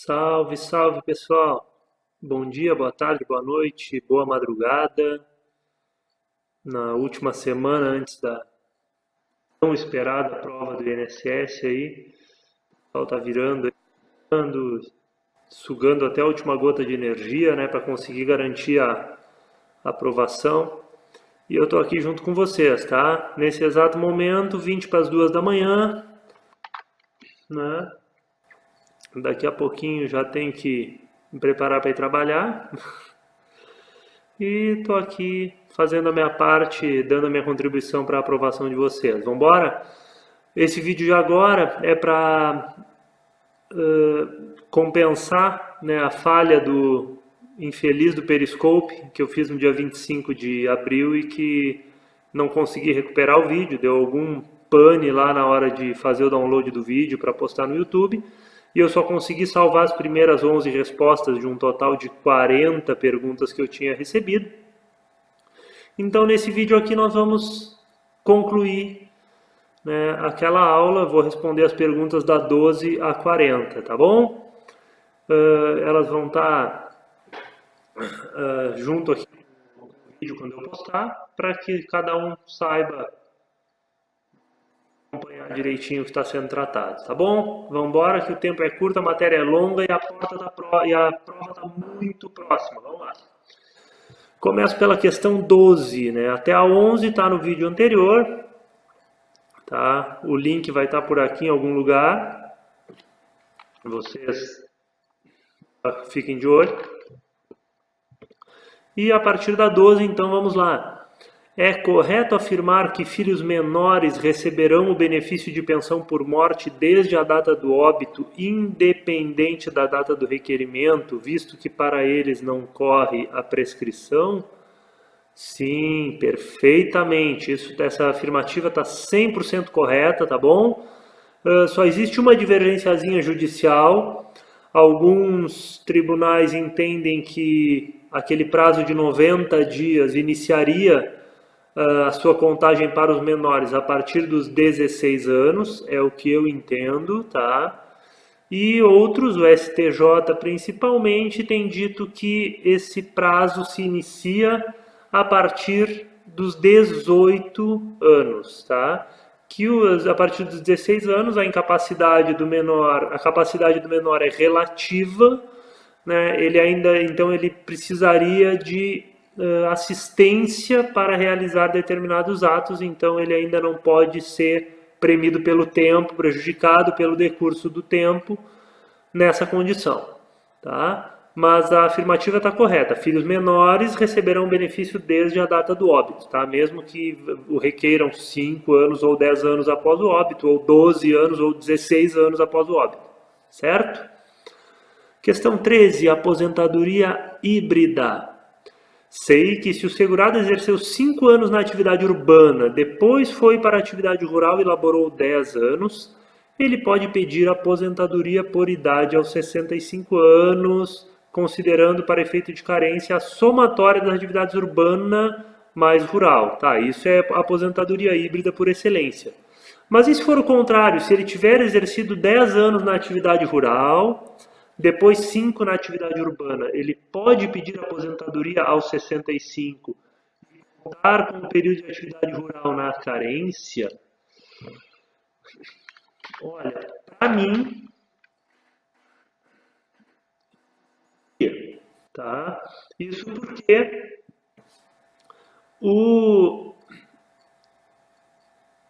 Salve, salve pessoal! Bom dia, boa tarde, boa noite, boa madrugada. Na última semana antes da tão esperada prova do INSS aí, o pessoal tá virando, sugando até a última gota de energia, né, para conseguir garantir a aprovação. E eu tô aqui junto com vocês, tá? Nesse exato momento, 20 para as 2 da manhã, né? Daqui a pouquinho já tenho que me preparar para ir trabalhar. E estou aqui fazendo a minha parte, dando a minha contribuição para a aprovação de vocês. Vamos embora? Esse vídeo de agora é para compensar, né, a falha do infeliz do Periscope, que eu fiz no dia 25 de abril e que não consegui recuperar o vídeo, deu algum pane lá na hora de fazer o download do vídeo para postar no YouTube. E eu só consegui salvar as primeiras 11 respostas de um total de 40 perguntas que eu tinha recebido. Então, nesse vídeo aqui, nós vamos concluir, né, aquela aula. Vou responder as perguntas da 12 a 40, tá bom? Elas vão estar junto aqui no vídeo quando eu postar, para que cada um saiba acompanhar direitinho o que está sendo tratado, tá bom? Vamos embora que o tempo é curto, a matéria é longa e a prova está muito próxima. Vamos lá. Começo pela questão 12, né? Até a 11 está no vídeo anterior, tá? O link vai estar por aqui em algum lugar. Vocês fiquem de olho. E a partir da 12, então, vamos lá. É correto afirmar que filhos menores receberão o benefício de pensão por morte desde a data do óbito, independente da data do requerimento, visto que para eles não corre a prescrição? Sim, perfeitamente. Essa afirmativa está 100% correta, tá bom? Só existe uma divergênciazinha judicial. Alguns tribunais entendem que aquele prazo de 90 dias iniciaria a sua contagem para os menores a partir dos 16 anos, é o que eu entendo, tá? E outros, o STJ principalmente, tem dito que esse prazo se inicia a partir dos 18 anos, tá? Que a partir dos 16 anos a capacidade do menor é relativa, né? Então ele precisaria de assistência para realizar determinados atos, então ele ainda não pode ser premido pelo tempo, prejudicado pelo decurso do tempo nessa condição, tá? Mas a afirmativa está correta. Filhos menores receberão benefício desde a data do óbito, tá? Mesmo que o requeiram 5 anos ou 10 anos após o óbito, ou 12 anos ou 16 anos após o óbito, certo? Questão 13, aposentadoria híbrida. Sei que se o segurado exerceu 5 anos na atividade urbana, depois foi para a atividade rural e laborou 10 anos, ele pode pedir aposentadoria por idade aos 65 anos, considerando para efeito de carência a somatória das atividades urbana mais rural. Tá, isso é aposentadoria híbrida por excelência. Mas e se for o contrário, se ele tiver exercido 10 anos na atividade rural, depois 5 na atividade urbana, ele pode pedir aposentadoria aos 65 e contar com o período de atividade rural na carência? Olha, para mim, tá? Isso porque o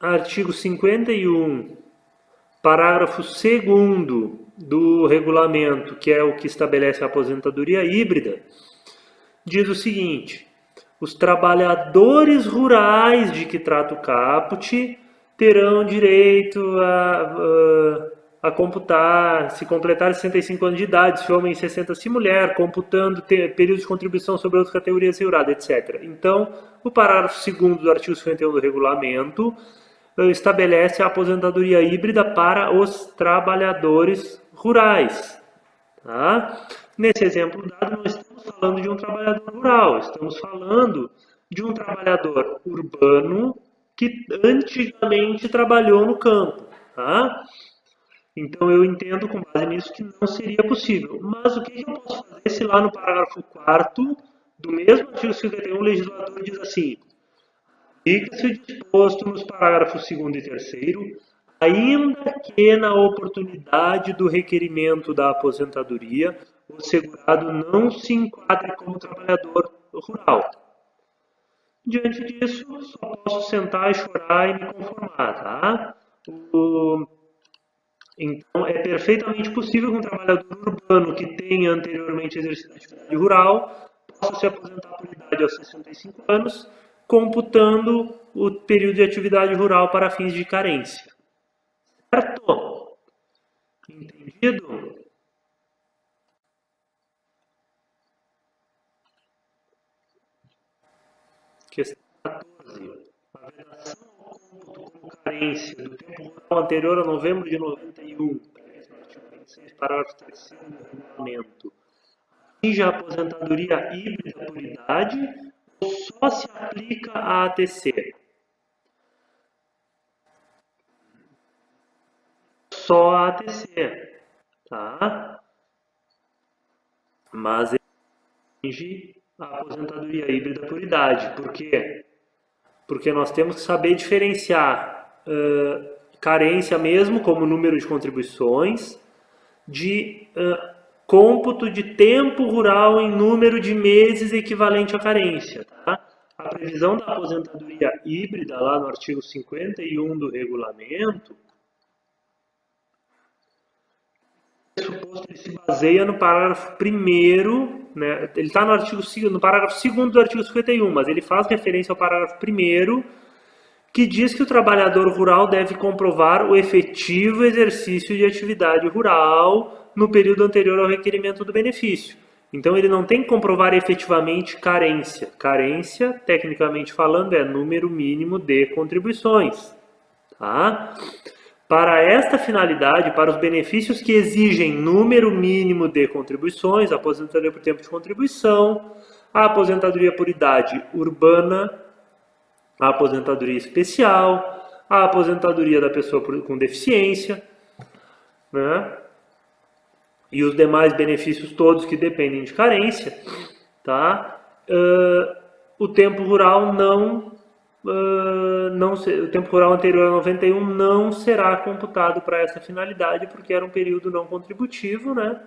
artigo 51, parágrafo 2º do regulamento, que é o que estabelece a aposentadoria híbrida, diz o seguinte: os trabalhadores rurais de que trata o caput terão direito a computar, se completar 65 anos de idade, se homem, 60 se mulher, computando período de contribuição sobre outras categorias seguradas, etc. Então, o parágrafo 2º do artigo 51 do regulamento estabelece a aposentadoria híbrida para os trabalhadores rurais. Tá? Nesse exemplo dado, não estamos falando de um trabalhador rural, estamos falando de um trabalhador urbano que antigamente trabalhou no campo. Tá? Então eu entendo com base nisso que não seria possível. Mas o que eu posso fazer se lá no parágrafo 4º do mesmo artigo 51 o legislador diz assim: fica-se o disposto nos parágrafos 2º e 3º, ainda que na oportunidade do requerimento da aposentadoria, o segurado não se enquadre como trabalhador rural. Diante disso, só posso sentar e chorar e me conformar, tá? Então, é perfeitamente possível que um trabalhador urbano que tenha anteriormente exercido atividade rural possa se aposentar por idade aos 65 anos, computando o período de atividade rural para fins de carência. Certo? Entendido? Questão 14. A vedação ao cômputo como carência do tempo rural anterior a novembro de 91, previsto no artigo 26, parágrafo 3º do regulamento, atinge a aposentadoria híbrida por idade ou só se aplica à ATC? Só a ATC, tá? Mas atinge a aposentadoria híbrida por idade. Por quê? Porque nós temos que saber diferenciar carência mesmo, como número de contribuições, de cômputo de tempo rural em número de meses equivalente à carência. Tá? A previsão da aposentadoria híbrida, lá no artigo 51 do regulamento, pressuposto ele se baseia no parágrafo 1º, né? Ele está no parágrafo 2º do artigo 51, mas ele faz referência ao parágrafo 1º, que diz que o trabalhador rural deve comprovar o efetivo exercício de atividade rural no período anterior ao requerimento do benefício. Então ele não tem que comprovar efetivamente carência. Carência, tecnicamente falando, é número mínimo de contribuições. Tá? Para esta finalidade, para os benefícios que exigem número mínimo de contribuições, a aposentadoria por tempo de contribuição, a aposentadoria por idade urbana, a aposentadoria especial, a aposentadoria da pessoa com deficiência, né? E os demais benefícios todos que dependem de carência, tá? O tempo rural o tempo rural anterior a 91 não será computado para essa finalidade, porque era um período não contributivo, né?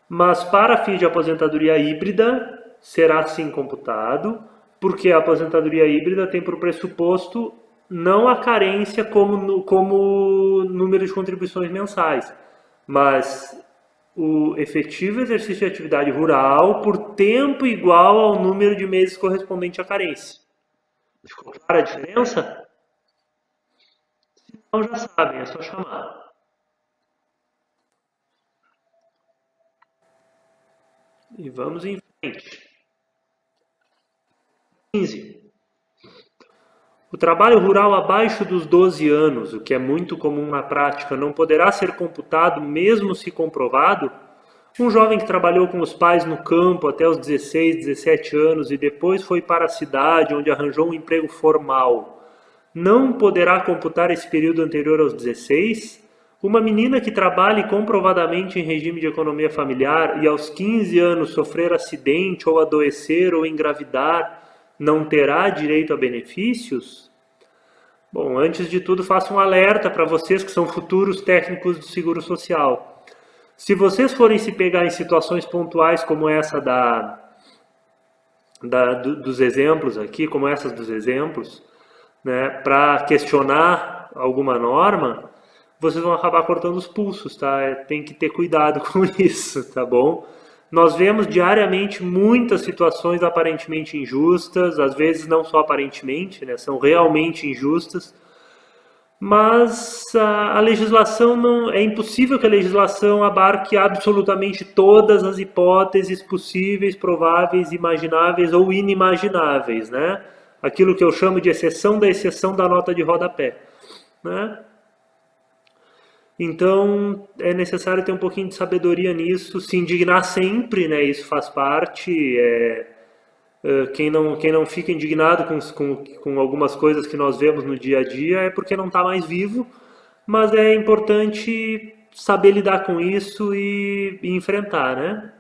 Mas para fins de aposentadoria híbrida, será sim computado, porque a aposentadoria híbrida tem por pressuposto não a carência como número de contribuições mensais, mas o efetivo exercício de atividade rural por tempo igual ao número de meses correspondente à carência. Ficou clara a diferença? Se não, já sabem, é só chamar. E vamos em frente. 15. O trabalho rural abaixo dos 12 anos, o que é muito comum na prática, não poderá ser computado mesmo se comprovado? Um jovem que trabalhou com os pais no campo até os 16, 17 anos e depois foi para a cidade onde arranjou um emprego formal, não poderá computar esse período anterior aos 16? Uma menina que trabalhe comprovadamente em regime de economia familiar e aos 15 anos sofrer acidente ou adoecer ou engravidar, não terá direito a benefícios? Bom, antes de tudo, faço um alerta para vocês que são futuros técnicos do Seguro Social. Se vocês forem se pegar em situações pontuais como essa dos exemplos aqui, como essas dos exemplos, né, para questionar alguma norma, vocês vão acabar cortando os pulsos, tá? Tem que ter cuidado com isso, tá bom? Nós vemos diariamente muitas situações aparentemente injustas, às vezes não só aparentemente, né, são realmente injustas, mas a legislação não é impossível que a legislação abarque absolutamente todas as hipóteses possíveis, prováveis, imagináveis ou inimagináveis, né? Aquilo que eu chamo de exceção da nota de rodapé, né? Então, é necessário ter um pouquinho de sabedoria nisso, se indignar sempre, né? Isso faz parte. Quem não fica indignado com algumas coisas que nós vemos no dia a dia é porque não está mais vivo, mas é importante saber lidar com isso e enfrentar, né?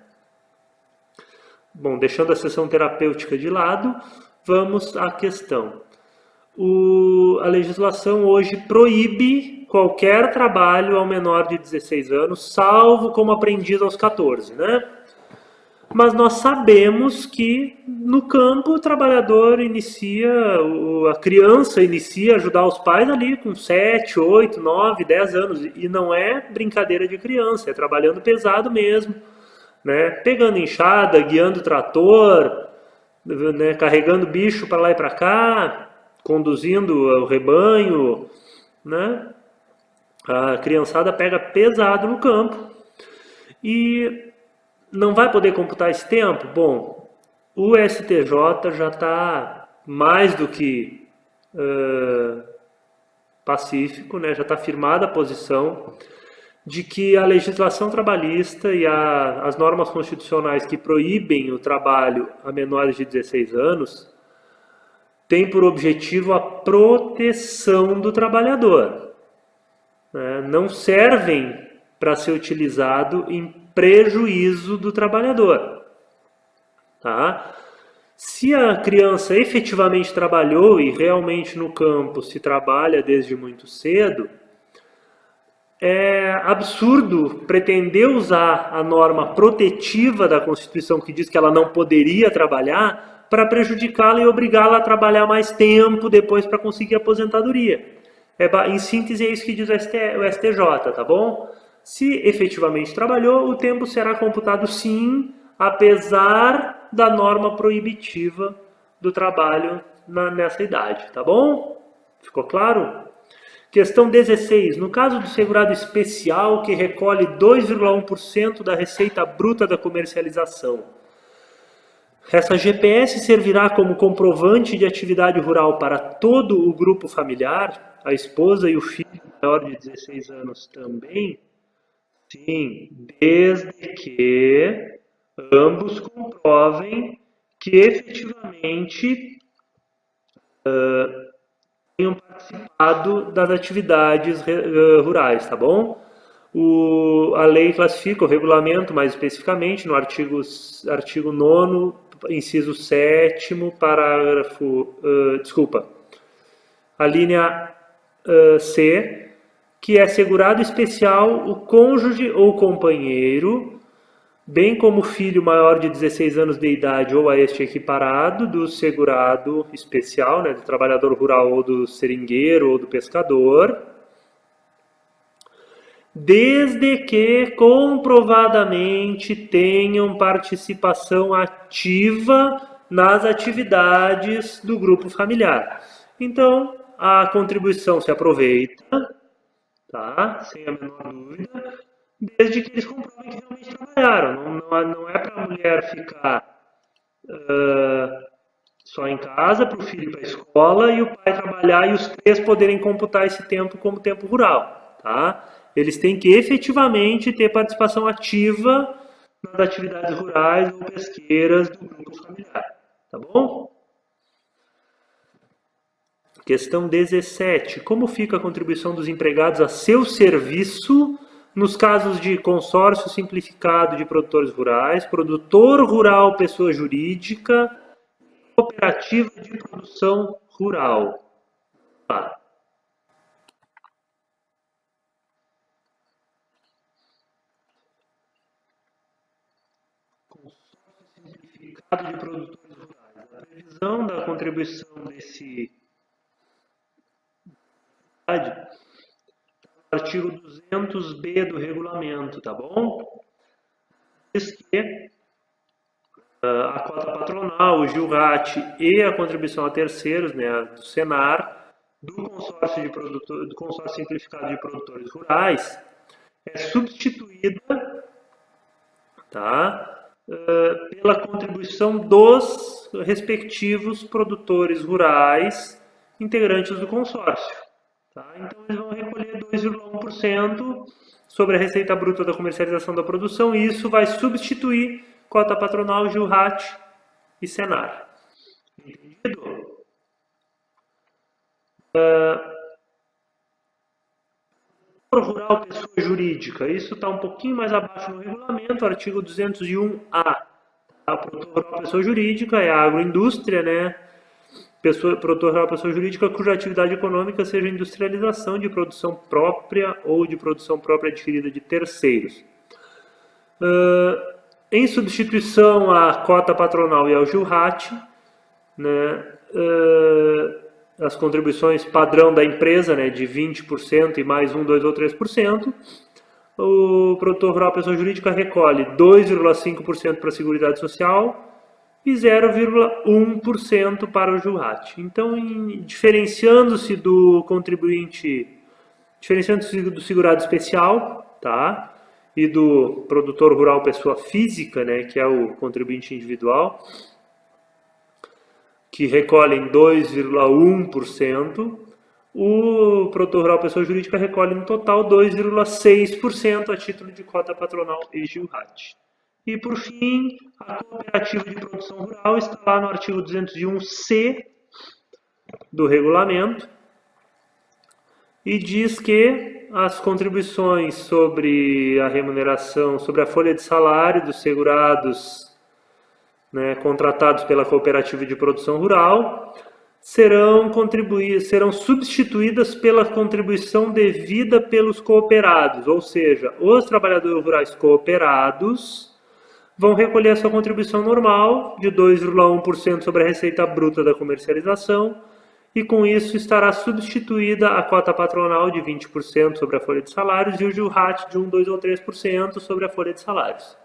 Bom, deixando a sessão terapêutica de lado, vamos à questão. A legislação hoje proíbe qualquer trabalho ao menor de 16 anos, salvo como aprendiz aos 14, né? Mas nós sabemos que no campo o trabalhador inicia, a criança inicia a ajudar os pais ali com 7, 8, 9, 10 anos. E não é brincadeira de criança, é trabalhando pesado mesmo, né? Pegando enxada, guiando trator, né? Carregando bicho para lá e para cá, conduzindo o rebanho, né? A criançada pega pesado no campo e não vai poder computar esse tempo? Bom, o STJ já está mais do que pacífico, né? Já está firmada a posição de que a legislação trabalhista e as normas constitucionais que proíbem o trabalho a menores de 16 anos têm por objetivo a proteção do trabalhador, né? Não servem para ser utilizado em prejuízo do trabalhador. Tá? Se a criança efetivamente trabalhou e realmente no campo se trabalha desde muito cedo, é absurdo pretender usar a norma protetiva da Constituição que diz que ela não poderia trabalhar para prejudicá-la e obrigá-la a trabalhar mais tempo depois para conseguir aposentadoria. Em síntese, é isso que diz o STJ, tá bom? Se efetivamente trabalhou, o tempo será computado sim, apesar da norma proibitiva do trabalho nessa idade, tá bom? Ficou claro? Questão 16. No caso do segurado especial que recolhe 2,1% da receita bruta da comercialização, essa GPS servirá como comprovante de atividade rural para todo o grupo familiar, a esposa e o filho maior de 16 anos também? Sim, desde que ambos comprovem que efetivamente tenham participado das atividades rurais, tá bom? A lei classifica o regulamento mais especificamente no artigo 9º, inciso 7º, parágrafo, a linha C, que é segurado especial o cônjuge ou companheiro, bem como o filho maior de 16 anos de idade ou a este equiparado do segurado especial, né, do trabalhador rural ou do seringueiro ou do pescador, desde que comprovadamente tenham participação ativa nas atividades do grupo familiar. Então, a contribuição se aproveita, tá? Sem a menor dúvida, desde que eles comprovem que realmente trabalharam. Não é para a mulher ficar só em casa, para o filho ir para a escola e o pai trabalhar e os três poderem computar esse tempo como tempo rural, tá? Eles têm que efetivamente ter participação ativa nas atividades rurais ou pesqueiras do grupo familiar, tá bom? Questão 17. Como fica a contribuição dos empregados a seu serviço nos casos de consórcio simplificado de produtores rurais, produtor rural pessoa jurídica, cooperativa de produção rural? Tá. Consórcio simplificado de produtores rurais. A previsão da contribuição desse artigo 200B do regulamento, tá bom? Diz que a cota patronal, o GILRAT e a contribuição a terceiros, né, do Senar, do consórcio simplificado de produtores rurais, é substituída, tá, pela contribuição dos respectivos produtores rurais integrantes do consórcio. Tá? Então, eles vão recolher 2,1% sobre a receita bruta da comercialização da produção e isso vai substituir cota patronal, GILRAT e Senar. Entendido? rural, pessoa jurídica, isso está um pouquinho mais abaixo no regulamento, artigo 201A. A produtor rural, pessoa jurídica, é a agroindústria, né? Produtor rural, pessoa jurídica cuja atividade econômica seja industrialização de produção própria ou de produção própria adquirida de terceiros. Em substituição à cota patronal e ao GILRAT, né, as contribuições padrão da empresa, né, de 20% e mais 1, 2 ou 3%, o produtor rural, pessoa jurídica, recolhe 2,5% para a Seguridade Social e 0,1% para o GILRAT. Então, diferenciando-se do contribuinte, diferenciando-se do segurado especial, tá? E do produtor rural, pessoa física, né, que é o contribuinte individual, que recolhem 2,1%, o produtor rural, pessoa jurídica, recolhe no total 2,6% a título de cota patronal e GILRAT. E, por fim, a cooperativa de produção rural está lá no artigo 201C do regulamento e diz que as contribuições sobre a remuneração, sobre a folha de salário dos segurados, né, contratados pela cooperativa de produção rural serão substituídas pela contribuição devida pelos cooperados, ou seja, os trabalhadores rurais cooperados vão recolher a sua contribuição normal de 2,1% sobre a receita bruta da comercialização e com isso estará substituída a cota patronal de 20% sobre a folha de salários e o GILRAT de 1, 2 ou 3% sobre a folha de salários.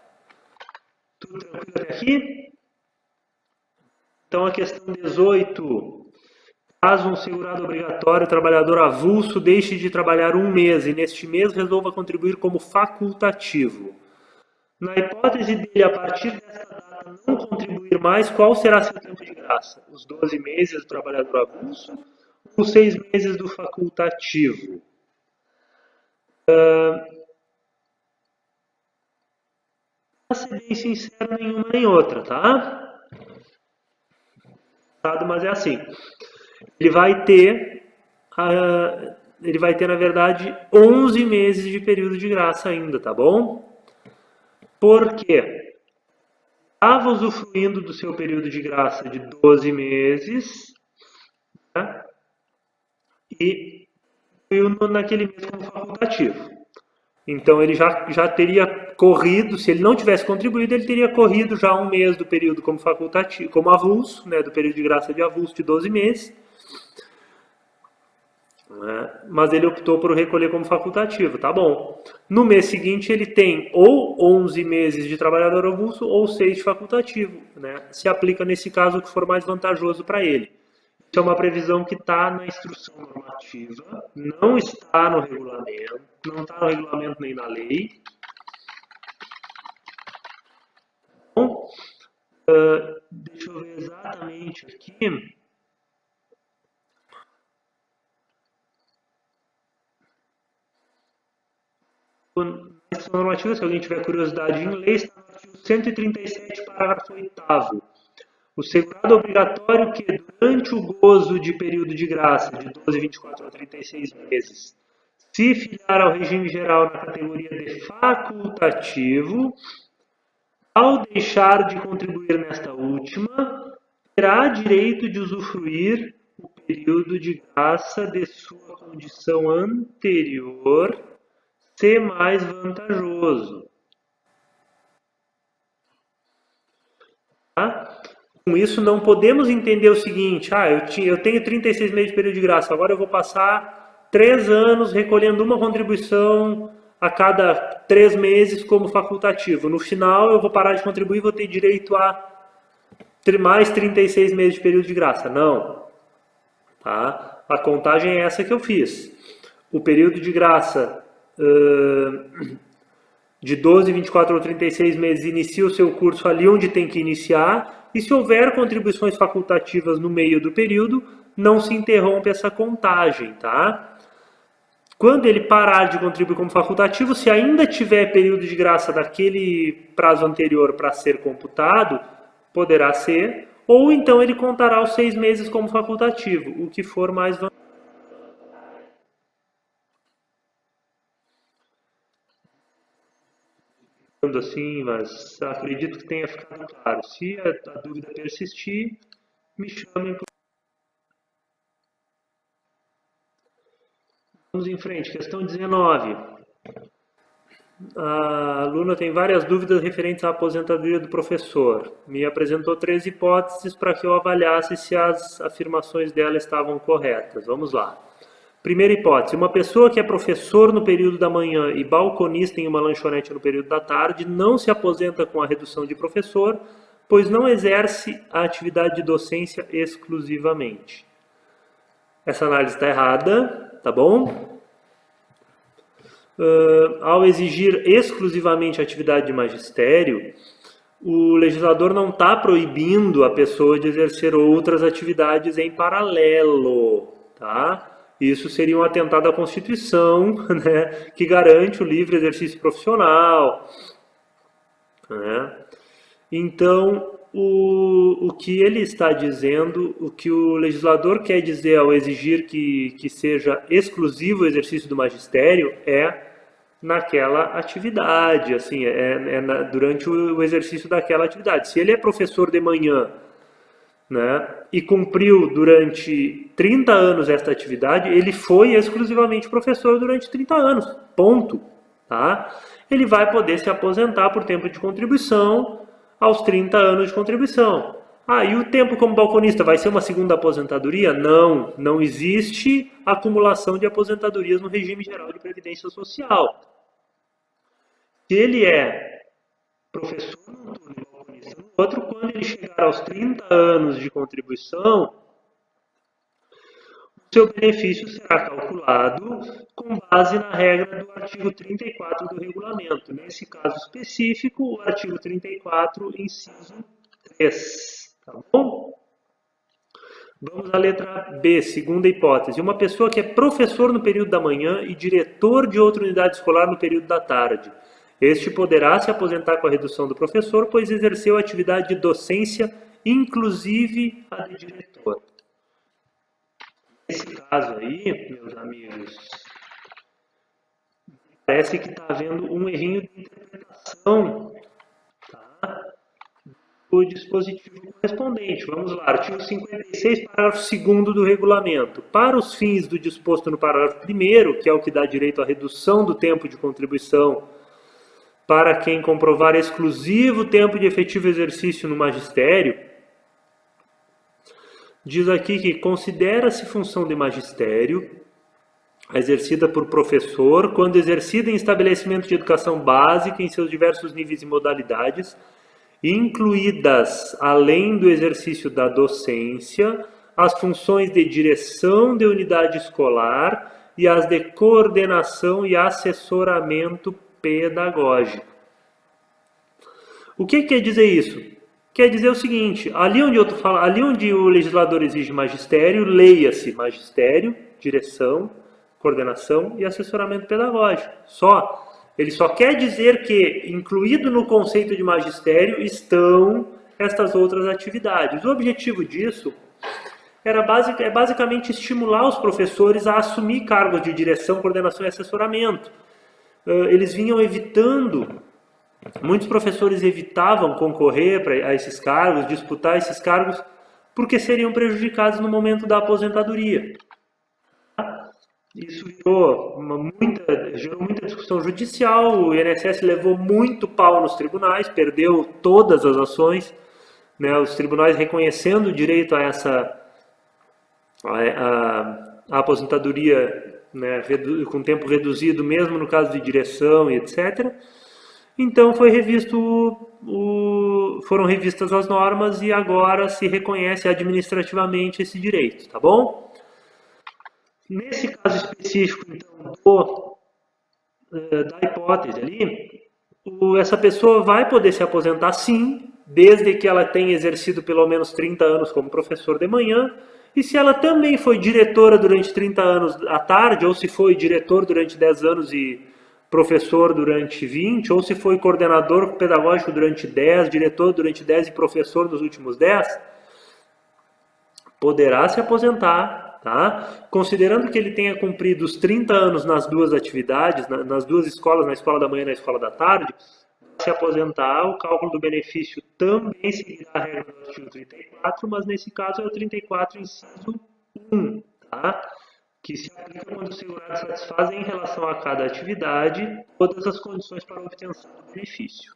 Tudo tranquilo até aqui? Então a questão 18. Caso um segurado obrigatório, trabalhador avulso, deixe de trabalhar um mês e neste mês resolva contribuir como facultativo. Na hipótese dele, a partir dessa data, não contribuir mais, qual será seu tempo de graça? Os 12 meses do trabalhador avulso ou os 6 meses do facultativo? Para ser bem sincero, nenhuma nem outra, tá? Mas é assim. Ele vai ter, na verdade, 11 meses de período de graça ainda, tá bom? Por quê? Estava usufruindo do seu período de graça de 12 meses, né? E naquele mês como facultativo. Então ele já teria corrido, se ele não tivesse contribuído, ele teria corrido já um mês do período como facultativo, como avulso, né, do período de graça de avulso de 12 meses. Mas ele optou por recolher como facultativo, tá bom. No mês seguinte ele tem ou 11 meses de trabalhador avulso ou 6 de facultativo, né? Se aplica nesse caso o que for mais vantajoso para ele. Isso é uma previsão que está na instrução normativa, não está no regulamento, não está no regulamento nem na lei. Bom, deixa eu ver exatamente aqui. Na instrução normativa, se alguém tiver curiosidade em lei, está no artigo 137, parágrafo 8º. O segurado obrigatório que, durante o gozo de período de graça, de 12, 24 ou 36 meses, se filiar ao regime geral na categoria de facultativo, ao deixar de contribuir nesta última, terá direito de usufruir o período de graça de sua condição anterior, se mais vantajoso. Tá? Com isso, não podemos entender o seguinte, eu tenho 36 meses de período de graça, agora eu vou passar 3 anos recolhendo uma contribuição a cada 3 meses como facultativo. No final, eu vou parar de contribuir e vou ter direito a mais 36 meses de período de graça. Não. Tá? A contagem é essa que eu fiz. O período de graça de 12, 24 ou 36 meses inicia o seu curso ali onde tem que iniciar. E se houver contribuições facultativas no meio do período, não se interrompe essa contagem, tá? Quando ele parar de contribuir como facultativo, se ainda tiver período de graça daquele prazo anterior para ser computado, poderá ser, ou então ele contará os 6 meses como facultativo, o que for mais vantajoso. assim, mas acredito que tenha ficado claro. Se a dúvida persistir, me chamem. Vamos em frente. Questão 19. A aluna tem várias dúvidas referentes à aposentadoria do professor. Me apresentou 3 hipóteses para que eu avaliasse se as afirmações dela estavam corretas. Vamos lá. Primeira hipótese, uma pessoa que é professor no período da manhã e balconista em uma lanchonete no período da tarde não se aposenta com a redução de professor, pois não exerce a atividade de docência exclusivamente. Essa análise está errada, tá bom? Ao exigir exclusivamente a atividade de magistério, o legislador não está proibindo a pessoa de exercer outras atividades em paralelo, tá? Isso seria um atentado à Constituição, né, que garante o livre exercício profissional, né? Então, o que ele está dizendo, o que o legislador quer dizer ao exigir que seja exclusivo o exercício do magistério é naquela atividade, assim, durante o exercício daquela atividade. Se ele é professor de manhã, né, e cumpriu durante 30 anos esta atividade, ele foi exclusivamente professor durante 30 anos, ponto. Tá? Ele vai poder se aposentar por tempo de contribuição aos 30 anos de contribuição. E o tempo como balconista vai ser uma segunda aposentadoria? Não, não existe acumulação de aposentadorias no regime geral de previdência social. Se ele é professor num turno e balconista no outro, quando ele chegar aos 30 anos de contribuição, o seu benefício será calculado com base na regra do artigo 34 do regulamento. Nesse caso específico, o artigo 34, inciso 3. Tá bom? Vamos à letra B, segunda hipótese. Uma pessoa que é professor no período da manhã e diretor de outra unidade escolar no período da tarde. Este poderá se aposentar com a redução do professor, pois exerceu a atividade de docência, inclusive a de diretor. Nesse caso aí, meus amigos, parece que está havendo um errinho de interpretação, tá, do dispositivo correspondente. Vamos lá, artigo 56, parágrafo 2º do regulamento. Para os fins do disposto no parágrafo 1º, que é o que dá direito à redução do tempo de contribuição para quem comprovar exclusivo tempo de efetivo exercício no magistério, diz aqui que considera-se função de magistério exercida por professor quando exercida em estabelecimento de educação básica em seus diversos níveis e modalidades, incluídas, além do exercício da docência, as funções de direção de unidade escolar e as de coordenação e assessoramento pedagógico. O que quer dizer isso? Quer dizer o seguinte, ali onde o legislador exige magistério, leia-se magistério, direção, coordenação e assessoramento pedagógico. Ele só quer dizer que, incluído no conceito de magistério, estão estas outras atividades. O objetivo disso é basicamente estimular os professores a assumir cargos de direção, coordenação e assessoramento. Eles vinham evitando, muitos professores evitavam concorrer a esses cargos, disputar esses cargos, porque seriam prejudicados no momento da aposentadoria. Isso gerou muita discussão judicial, o INSS levou muito pau nos tribunais, perdeu todas as ações, né, os tribunais reconhecendo o direito a a aposentadoria, né, com tempo reduzido, mesmo no caso de direção e etc. Então foram revistas as normas e agora se reconhece administrativamente esse direito, tá bom? Nesse caso específico, então, da hipótese ali, essa pessoa vai poder se aposentar sim, desde que ela tenha exercido pelo menos 30 anos como professor de manhã, e se ela também foi diretora durante 30 anos à tarde, ou se foi diretor durante 10 anos e professor durante 20, ou se foi coordenador pedagógico durante 10, diretor durante 10 e professor nos últimos 10, poderá se aposentar, tá? Considerando que ele tenha cumprido os 30 anos nas duas atividades, nas duas escolas, na escola da manhã e na escola da tarde, se aposentar, o cálculo do benefício também seguirá a regra do artigo 34, mas nesse caso é o 34, inciso 1, tá? Que se aplica quando o segurado satisfaz em relação a cada atividade todas as condições para a obtenção do benefício.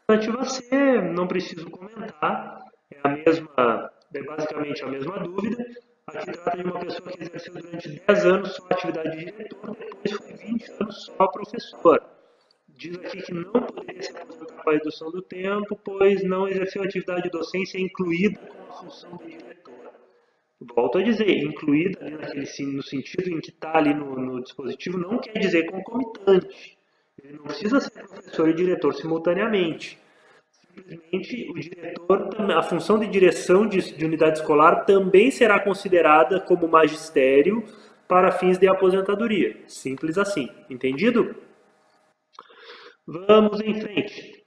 A alternativa C, não preciso comentar, é basicamente a mesma dúvida. Aqui trata de uma pessoa que exerceu durante 10 anos só a atividade de diretor, depois foi 20 anos só professor. Diz aqui que não poderia se aposentar com a redução do tempo, pois não exerceu atividade de docência incluída com a função de diretor. Volto a dizer, incluída ali no sentido em que está ali no dispositivo, não quer dizer concomitante. Ele não precisa ser professor e diretor simultaneamente. Simplesmente o diretor, a função de direção de unidade escolar também será considerada como magistério para fins de aposentadoria. Simples assim. Entendido? Vamos em frente.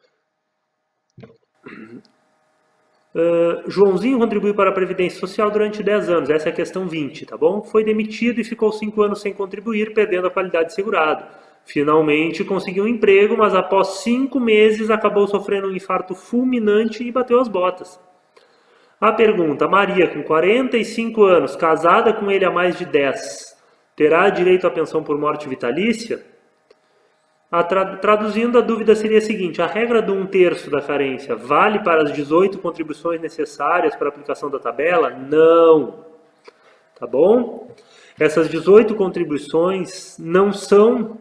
Joãozinho contribuiu para a Previdência Social durante 10 anos. Essa é a questão 20, tá bom? Foi demitido e ficou 5 anos sem contribuir, perdendo a qualidade de segurado. Finalmente conseguiu um emprego, mas após 5 meses acabou sofrendo um infarto fulminante e bateu as botas. A pergunta: Maria, com 45 anos, casada com ele há mais de 10, terá direito à pensão por morte vitalícia? Traduzindo, a dúvida seria a seguinte: a regra do 1/3 da carência vale para as 18 contribuições necessárias para a aplicação da tabela? Não. Tá bom? Essas 18 contribuições não são,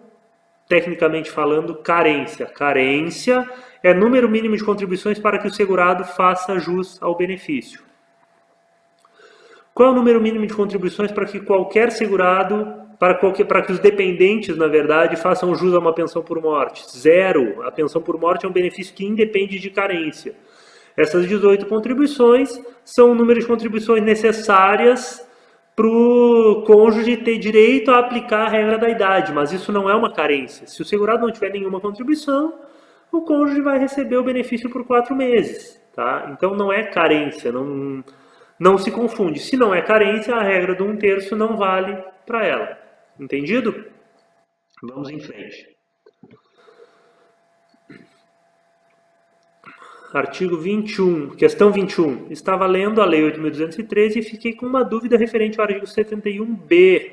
tecnicamente falando, carência. Carência é número mínimo de contribuições para que o segurado faça jus ao benefício. Qual é o número mínimo de contribuições para que qualquer segurado, para que os dependentes, na verdade, façam jus a uma pensão por morte? 0. A pensão por morte é um benefício que independe de carência. Essas 18 contribuições são o número de contribuições necessárias para o cônjuge ter direito a aplicar a regra da idade, mas isso não é uma carência. Se o segurado não tiver nenhuma contribuição, o cônjuge vai receber o benefício por 4 meses. Tá? Então não é carência, não se confunde. Se não é carência, a regra do 1/3 não vale para ela. Entendido? Vamos em frente. Artigo 21, questão 21. Estava lendo a Lei 8.213 e fiquei com uma dúvida referente ao artigo 71b,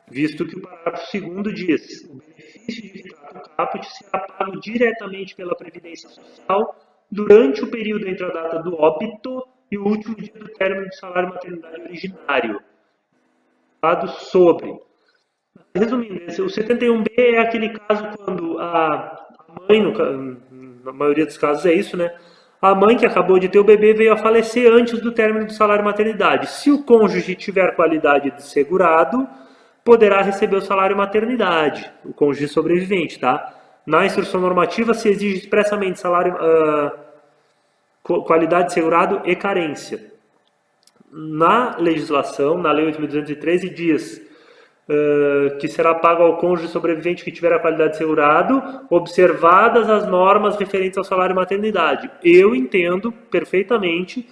visto que o parágrafo 2º diz: o benefício de retrato caput será pago diretamente pela Previdência Social durante o período entre a data do óbito e o último dia do término do salário maternidade originário. Dado sobre. Resumindo, o 71b é aquele caso quando a mãe, na maioria dos casos é isso, né? A mãe que acabou de ter o bebê veio a falecer antes do término do salário maternidade. Se o cônjuge tiver qualidade de segurado, poderá receber o salário maternidade, o cônjuge sobrevivente, tá? Na instrução normativa se exige expressamente qualidade de segurado e carência. Na legislação, na Lei 8.213, diz que será pago ao cônjuge sobrevivente que tiver a qualidade de segurado, observadas as normas referentes ao salário maternidade. Eu entendo perfeitamente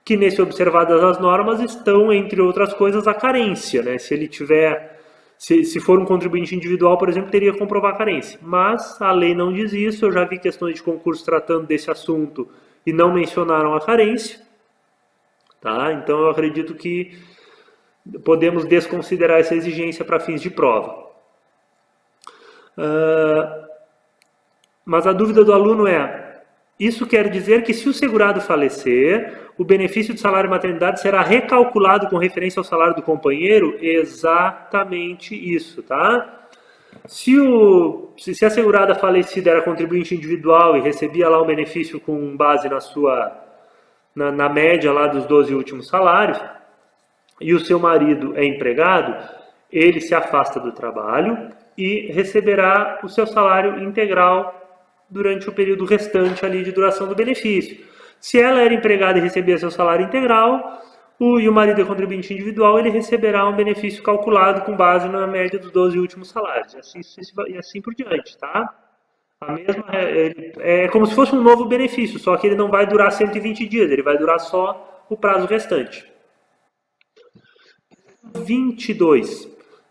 que nesse observadas as normas estão, entre outras coisas, a carência, né? Se ele tiver, se for um contribuinte individual, por exemplo, teria que comprovar a carência. Mas a lei não diz isso, eu já vi questões de concurso tratando desse assunto e não mencionaram a carência. Tá? Então eu acredito que podemos desconsiderar essa exigência para fins de prova. Mas a dúvida do aluno é: isso quer dizer que se o segurado falecer, o benefício de salário maternidade será recalculado com referência ao salário do companheiro? Exatamente isso, tá? Se a segurada falecida era contribuinte individual e recebia lá um benefício com base na média lá dos 12 últimos salários, e o seu marido é empregado, ele se afasta do trabalho e receberá o seu salário integral durante o período restante ali de duração do benefício. Se ela era empregada e recebia seu salário integral, e o marido é contribuinte individual, ele receberá um benefício calculado com base na média dos 12 últimos salários, e assim por diante, tá? É como se fosse um novo benefício, só que ele não vai durar 120 dias, ele vai durar só o prazo restante. 22.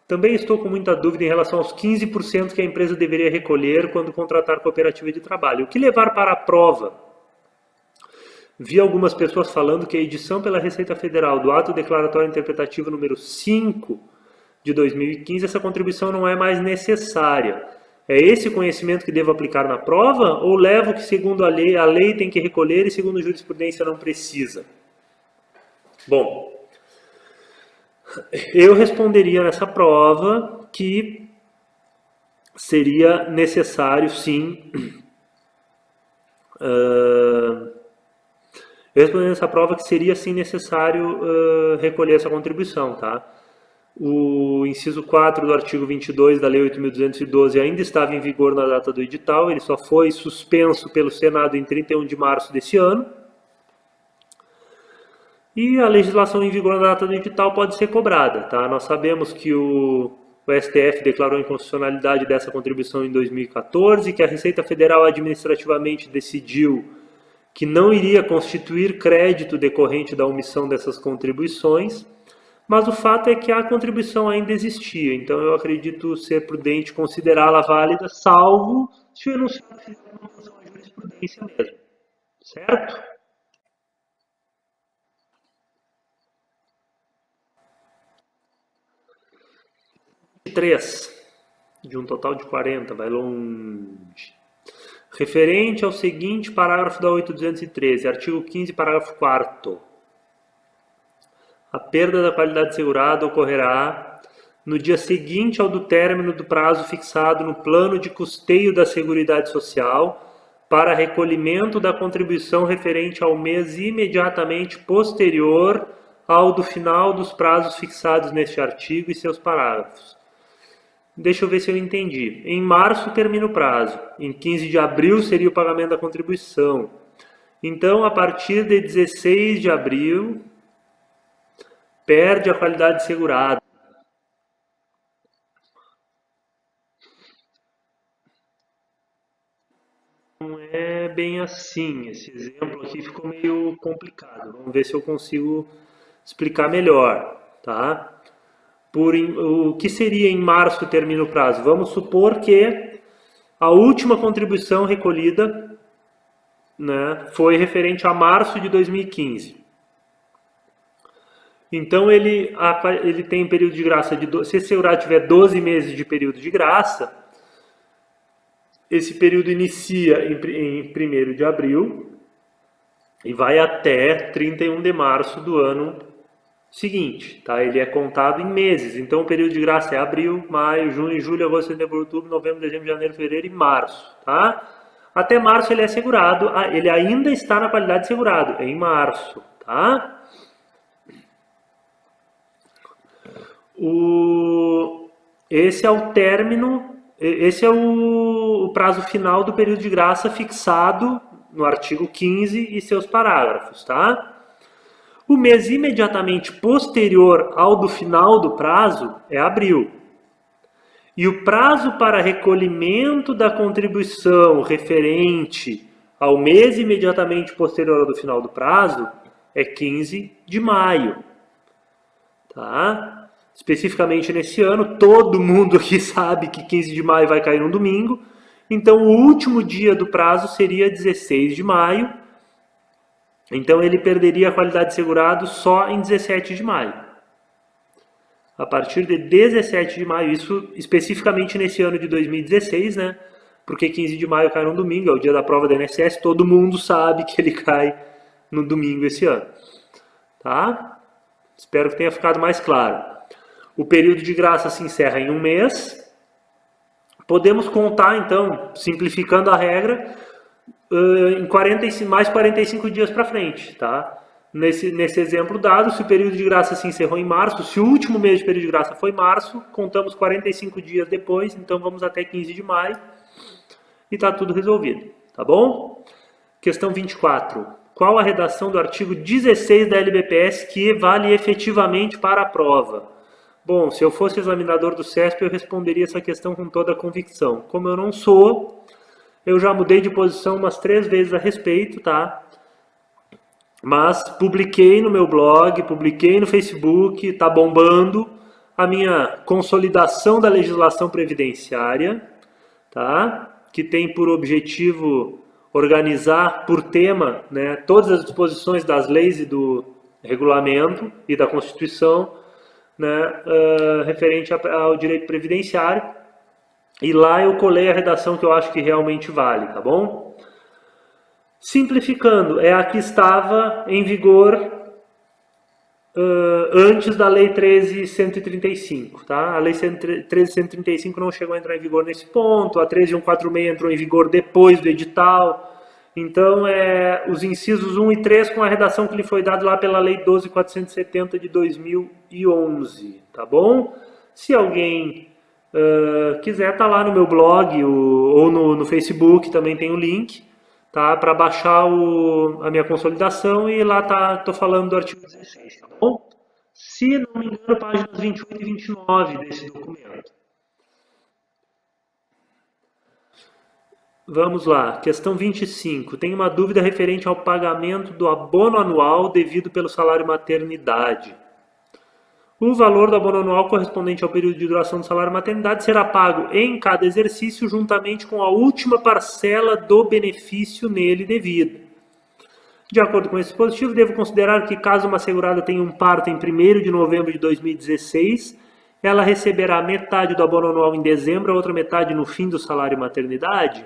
Também estou com muita dúvida em relação aos 15% que a empresa deveria recolher quando contratar cooperativa de trabalho. O que levar para a prova? Vi algumas pessoas falando que a edição pela Receita Federal do Ato Declaratório Interpretativo número 5 de 2015, essa contribuição não é mais necessária. É esse conhecimento que devo aplicar na prova ou levo que, segundo a lei tem que recolher e, segundo a jurisprudência, não precisa? Bom, eu responderia nessa prova que seria necessário, sim, eu responderia nessa prova que seria, sim, necessário recolher essa contribuição, tá? O inciso 4 do artigo 22 da Lei 8.212 ainda estava em vigor na data do edital, ele só foi suspenso pelo Senado em 31 de março desse ano. E a legislação em vigor na data do edital pode ser cobrada, tá? Nós sabemos que o STF declarou a inconstitucionalidade dessa contribuição em 2014, que a Receita Federal administrativamente decidiu que não iria constituir crédito decorrente da omissão dessas contribuições, mas o fato é que a contribuição ainda existia, então eu acredito ser prudente considerá-la válida, salvo se o enunciado fizer uma menção à jurisprudência mesmo, certo? 3 de um total de 40, vai longe. Referente ao seguinte parágrafo da 8.213, artigo 15, parágrafo 4º. A perda da qualidade segurada ocorrerá no dia seguinte ao do término do prazo fixado no plano de custeio da Seguridade Social para recolhimento da contribuição referente ao mês imediatamente posterior ao do final dos prazos fixados neste artigo e seus parágrafos. Deixa eu ver se eu entendi. Em março termina o prazo. Em 15 de abril seria o pagamento da contribuição. Então, a partir de 16 de abril, perde a qualidade segurada. Não é bem assim. Esse exemplo aqui ficou meio complicado. Vamos ver se eu consigo explicar melhor, tá? O que seria em março termina o prazo? Vamos supor que a última contribuição recolhida, né, foi referente a março de 2015. Então ele tem um período de graça se esse segurado tiver 12 meses de período de graça, esse período inicia em 1º de abril e vai até 31 de março do ano seguinte, tá? Ele é contado em meses, então o período de graça é abril, maio, junho, julho, agosto, setembro, outubro, novembro, dezembro, janeiro, fevereiro e março, tá? Até março ele é segurado, ele ainda está na qualidade de segurado, em março, tá? Esse é o término, esse é o prazo final do período de graça fixado no artigo 15 e seus parágrafos, tá? O mês imediatamente posterior ao do final do prazo é abril. E o prazo para recolhimento da contribuição referente ao mês imediatamente posterior ao do final do prazo é 15 de maio. Tá? Especificamente nesse ano, todo mundo aqui sabe que 15 de maio vai cair um domingo. Então, o último dia do prazo seria 16 de maio. Então ele perderia a qualidade de segurado só em 17 de maio. A partir de 17 de maio, isso especificamente nesse ano de 2016, né? Porque 15 de maio cai no domingo, é o dia da prova da INSS, todo mundo sabe que ele cai no domingo esse ano. Tá? Espero que tenha ficado mais claro. O período de graça se encerra em um mês. Podemos contar, então, simplificando a regra, em mais 45 dias para frente, tá? Nesse exemplo dado, se o período de graça se encerrou em março, se o último mês de período de graça foi março, contamos 45 dias depois, então vamos até 15 de maio e está tudo resolvido, tá bom? Questão 24. Qual a redação do artigo 16 da LBPS que vale efetivamente para a prova? Bom, se eu fosse examinador do CESP, eu responderia essa questão com toda a convicção. Como eu não sou, eu já mudei de posição umas 3 vezes a respeito, tá? Mas publiquei no meu blog, publiquei no Facebook, tá bombando a minha consolidação da legislação previdenciária, tá? Que tem por objetivo organizar por tema, né, todas as disposições das leis e do regulamento e da Constituição, né, referente ao direito previdenciário. E lá eu colei a redação que eu acho que realmente vale, tá bom? Simplificando, é a que estava em vigor antes da Lei 13.135, tá? A Lei 13.135 não chegou a entrar em vigor nesse ponto, a 13.146 entrou em vigor depois do edital. Então, os incisos 1 e 3 com a redação que lhe foi dada lá pela Lei 12.470 de 2011, tá bom? Se alguém quiser, tá lá no meu blog ou no Facebook, também tem o link, tá? Para baixar a minha consolidação e lá tô falando do artigo 16, tá bom? Se não me engano, páginas 28 e 29 desse documento. Vamos lá, questão 25. Tem uma dúvida referente ao pagamento do abono anual devido pelo salário maternidade. O valor do abono anual correspondente ao período de duração do salário maternidade será pago em cada exercício juntamente com a última parcela do benefício nele devido. De acordo com esse dispositivo, devo considerar que caso uma segurada tenha um parto em 1º de novembro de 2016, ela receberá metade do abono anual em dezembro, a outra metade no fim do salário maternidade?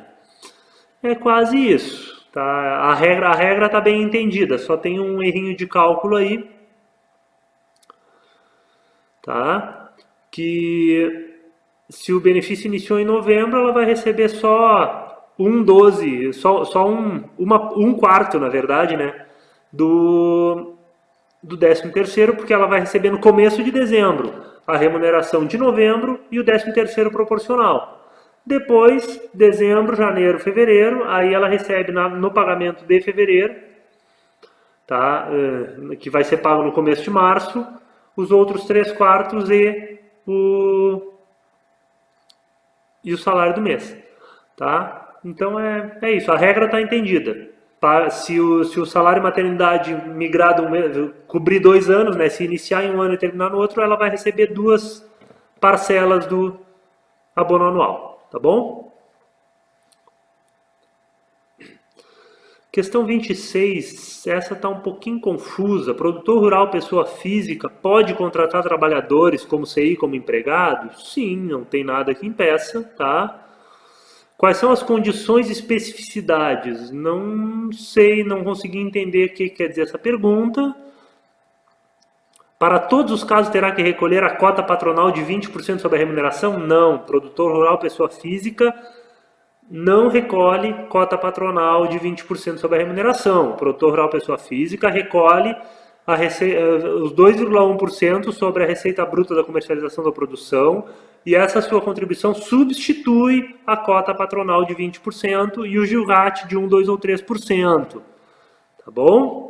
É quase isso, tá? A regra está bem entendida, só tem um errinho de cálculo aí, tá? Que se o benefício iniciou em novembro, ela vai receber só um quarto, na verdade, né? Do 13º, porque ela vai receber no começo de dezembro a remuneração de novembro e o 13º proporcional. Depois, dezembro, janeiro, fevereiro, aí ela recebe no pagamento de fevereiro, tá? Que vai ser pago no começo de março, os outros 3/4 e o salário do mês, tá? Então é isso, a regra está entendida. Se o salário maternidade migrar cobrir 2 anos, né? Se iniciar em um ano e terminar no outro, ela vai receber 2 parcelas do abono anual. Tá bom? Questão 26, essa está um pouquinho confusa. Produtor rural, pessoa física, pode contratar trabalhadores como CI, como empregados? Sim, não tem nada que impeça, tá? Quais são as condições e especificidades? Não sei, não consegui entender o que quer dizer essa pergunta. Para todos os casos terá que recolher a cota patronal de 20% sobre a remuneração? Não. Produtor rural, pessoa física, não recolhe cota patronal de 20% sobre a remuneração. Produtor rural, pessoa física, recolhe os 2,1% sobre a receita bruta da comercialização da produção e essa sua contribuição substitui a cota patronal de 20% e o GILRAT de 1, 2 ou 3%. Tá bom?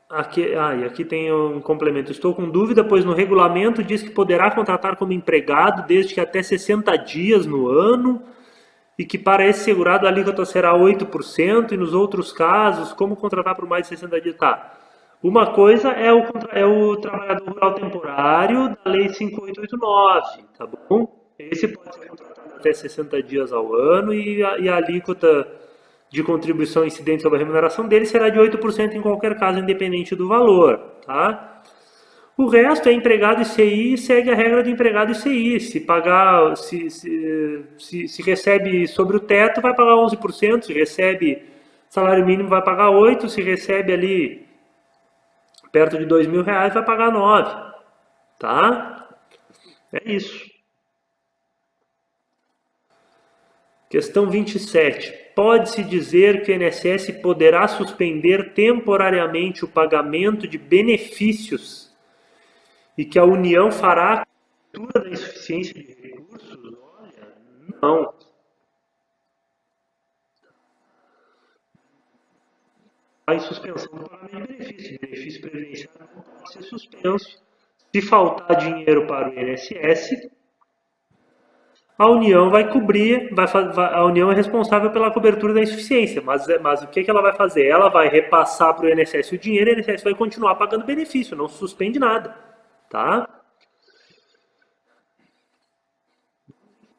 Aqui tem um complemento. Estou com dúvida, pois no regulamento diz que poderá contratar como empregado desde que até 60 dias no ano e que para esse segurado a alíquota será 8% e nos outros casos, como contratar por mais de 60 dias? Tá. Uma coisa é o trabalhador rural temporário da Lei 5.889, tá bom? Esse pode ser contratado até 60 dias ao ano e a alíquota de contribuição incidente sobre a remuneração dele será de 8% em qualquer caso, independente do valor, tá? O resto é empregado ICI e segue a regra do empregado ICI. Se recebe sobre o teto, vai pagar 11%, se recebe salário mínimo, vai pagar 8%, se recebe ali perto de R$2.000, vai pagar 9%, tá? É isso. Questão 27. Pode-se dizer que o INSS poderá suspender temporariamente o pagamento de benefícios e que a União fará a cobertura da insuficiência de recursos? Olha, não. A suspensão do pagamento de benefício. O benefício previdenciário não pode ser suspenso. Se faltar dinheiro para o INSS, a União vai cobrir, a União é responsável pela cobertura da insuficiência, mas o que ela vai fazer? Ela vai repassar para o INSS o dinheiro e o INSS vai continuar pagando benefício, não suspende nada, tá?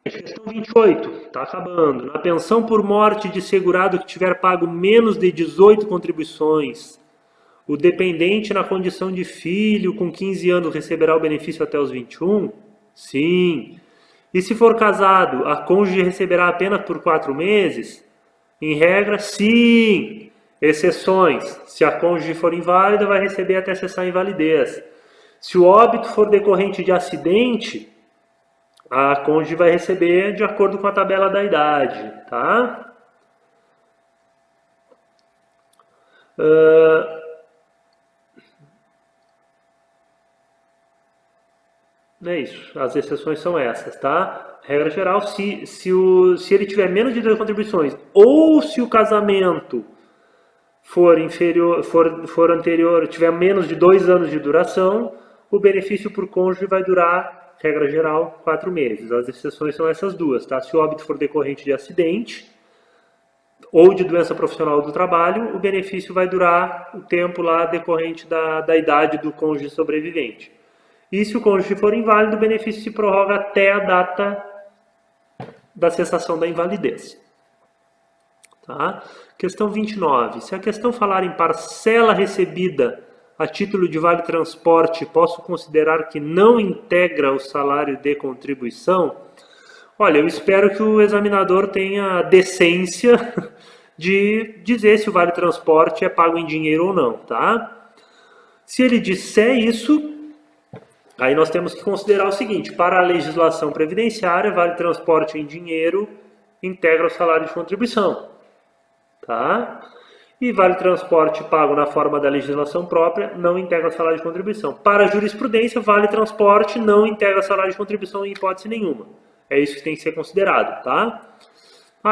Questão 28, está acabando. Na pensão por morte de segurado que tiver pago menos de 18 contribuições, o dependente na condição de filho com 15 anos receberá o benefício até os 21? Sim. E se for casado, a cônjuge receberá apenas por 4 meses? Em regra, sim. Exceções. Se a cônjuge for inválida, vai receber até cessar a invalidez. Se o óbito for decorrente de acidente, a cônjuge vai receber de acordo com a tabela da idade, tá? É isso, as exceções são essas, tá? Regra geral, se ele tiver menos de 2 contribuições ou se o casamento for anterior, tiver menos de 2 anos de duração, o benefício por cônjuge vai durar, regra geral, 4 meses. As exceções são essas duas, tá? Se o óbito for decorrente de acidente ou de doença profissional do trabalho, o benefício vai durar o tempo lá decorrente da idade do cônjuge sobrevivente. E se o cônjuge for inválido, o benefício se prorroga até a data da cessação da invalidez. Tá? Questão 29. Se a questão falar em parcela recebida a título de vale transporte, posso considerar que não integra o salário de contribuição? Olha, eu espero que o examinador tenha decência de dizer se o vale transporte é pago em dinheiro ou não, tá? Se ele disser isso, aí nós temos que considerar o seguinte: para a legislação previdenciária, vale transporte em dinheiro integra o salário de contribuição, tá? E vale transporte pago na forma da legislação própria não integra o salário de contribuição. Para a jurisprudência, vale transporte não integra o salário de contribuição em hipótese nenhuma. É isso que tem que ser considerado, tá?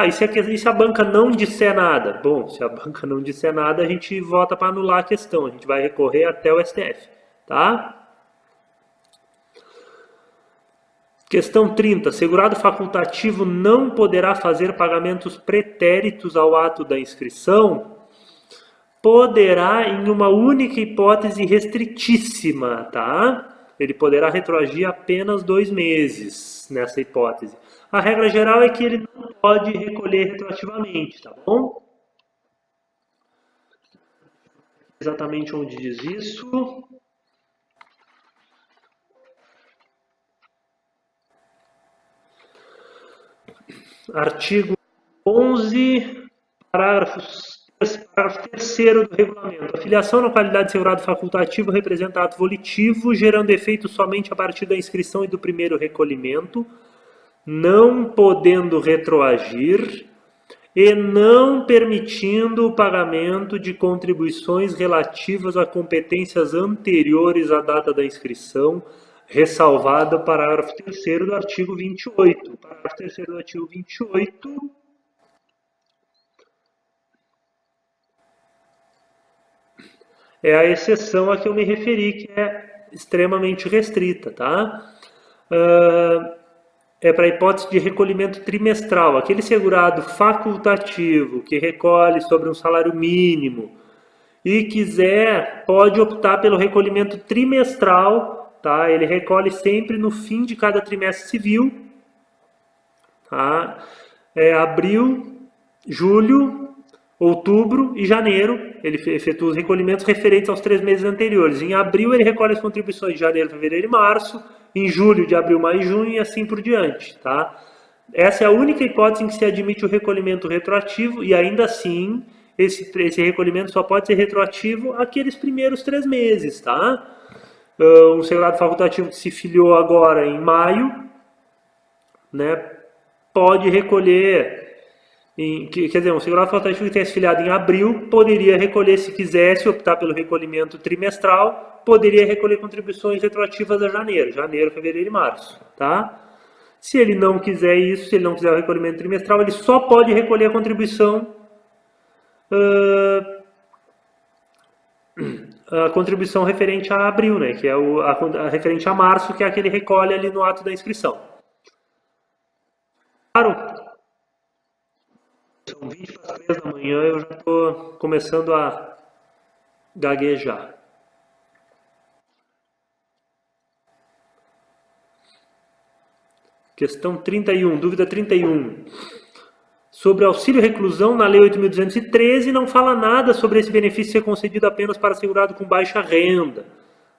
E se a banca não disser nada? Bom, se a banca não disser nada, a gente vota para anular a questão. A gente vai recorrer até o STF, tá? Questão 30. Segurado facultativo não poderá fazer pagamentos pretéritos ao ato da inscrição? Poderá em uma única hipótese restritíssima, tá? Ele poderá retroagir apenas 2 meses nessa hipótese. A regra geral é que ele não pode recolher retroativamente, tá bom? Exatamente onde diz isso. Artigo 11, parágrafo 3º do regulamento. A filiação na qualidade de segurado facultativo representa ato volitivo, gerando efeito somente a partir da inscrição e do primeiro recolhimento, não podendo retroagir e não permitindo o pagamento de contribuições relativas a competências anteriores à data da inscrição, ressalvado o parágrafo 3º do artigo 28. O parágrafo 3º do artigo 28 é a exceção a que eu me referi, que é extremamente restrita, tá? É para a hipótese de recolhimento trimestral. Aquele segurado facultativo que recolhe sobre um salário mínimo e quiser, pode optar pelo recolhimento trimestral, tá? Ele recolhe sempre no fim de cada trimestre civil, tá? Abril, julho, outubro e janeiro. Ele efetua os recolhimentos referentes aos 3 meses anteriores. Em abril, ele recolhe as contribuições de janeiro, fevereiro e março. Em julho, de abril, maio e junho e assim por diante, tá? Essa é a única hipótese em que se admite o recolhimento retroativo e ainda assim, esse recolhimento só pode ser retroativo aqueles primeiros 3 meses, tá? Um segurado facultativo que se filiou agora em maio, né, pode recolher, quer dizer, um segurado facultativo que tenha se filiado em abril poderia recolher, se quisesse optar pelo recolhimento trimestral, poderia recolher contribuições retroativas a janeiro, fevereiro e março, tá? Se ele não quiser isso, se ele não quiser o recolhimento trimestral, ele só pode recolher a contribuição referente a abril, né, que é a referente a março, que é a que ele recolhe ali no ato da inscrição. Claro, são 20 para as 3 da manhã, eu já estou começando a gaguejar. Questão 31, dúvida 31. Sobre auxílio reclusão, na Lei 8.213 não fala nada sobre esse benefício ser concedido apenas para segurado com baixa renda.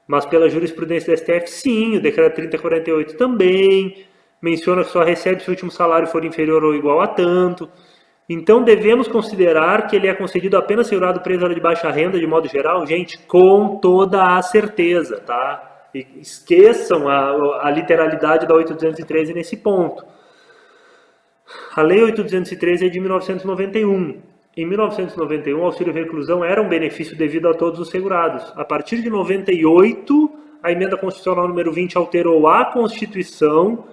Mas pela jurisprudência do STF, sim, o decreto 3048 também menciona que só recebe se o último salário for inferior ou igual a tanto. Então devemos considerar que ele é concedido apenas segurado preso de baixa renda de modo geral? Gente, com toda a certeza, tá? E esqueçam a literalidade da 8.213 nesse ponto. A Lei 8.213 é de 1991. Em 1991, o auxílio reclusão era um benefício devido a todos os segurados. A partir de 98, a emenda constitucional número 20 alterou a Constituição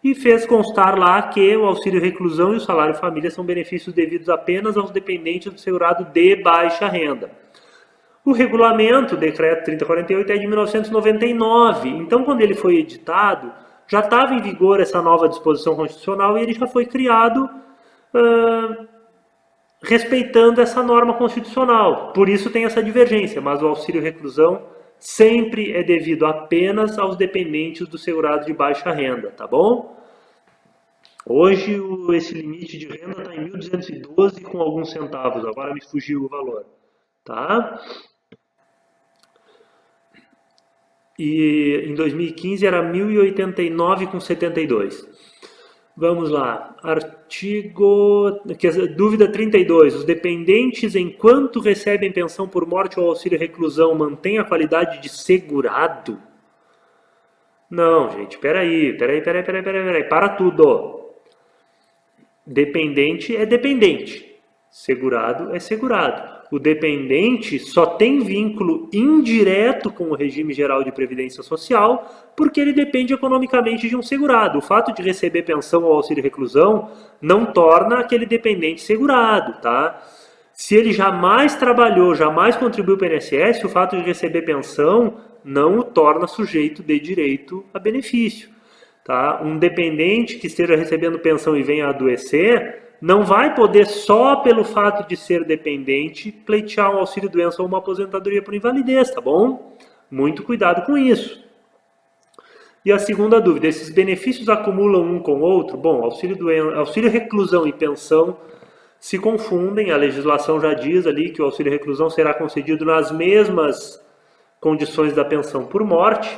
e fez constar lá que o auxílio reclusão e o salário família são benefícios devidos apenas aos dependentes do segurado de baixa renda. O regulamento, o decreto 3048, é de 1999. Então, quando ele foi editado, já estava em vigor essa nova disposição constitucional e ele já foi criado respeitando essa norma constitucional. Por isso tem essa divergência, mas o auxílio reclusão sempre é devido apenas aos dependentes do segurado de baixa renda, tá bom? Hoje esse limite de renda está em 1.212 com alguns centavos, agora me fugiu o valor, tá? E em 2015 era 1.089,72. Vamos lá. Dúvida 32. Os dependentes, enquanto recebem pensão por morte ou auxílio reclusão, mantêm a qualidade de segurado? Não, gente. Peraí. Para tudo. Dependente é dependente. Segurado é segurado. O dependente só tem vínculo indireto com o regime geral de previdência social porque ele depende economicamente de um segurado. O fato de receber pensão ou auxílio reclusão não torna aquele dependente segurado, tá? Se ele jamais trabalhou, jamais contribuiu para o INSS, o fato de receber pensão não o torna sujeito de direito a benefício, tá? Um dependente que esteja recebendo pensão e venha a adoecer não vai poder, só pelo fato de ser dependente, pleitear um auxílio-doença ou uma aposentadoria por invalidez, tá bom? Muito cuidado com isso. E a segunda dúvida, esses benefícios acumulam um com o outro? Bom, auxílio reclusão e pensão se confundem, a legislação já diz ali que o auxílio reclusão será concedido nas mesmas condições da pensão por morte.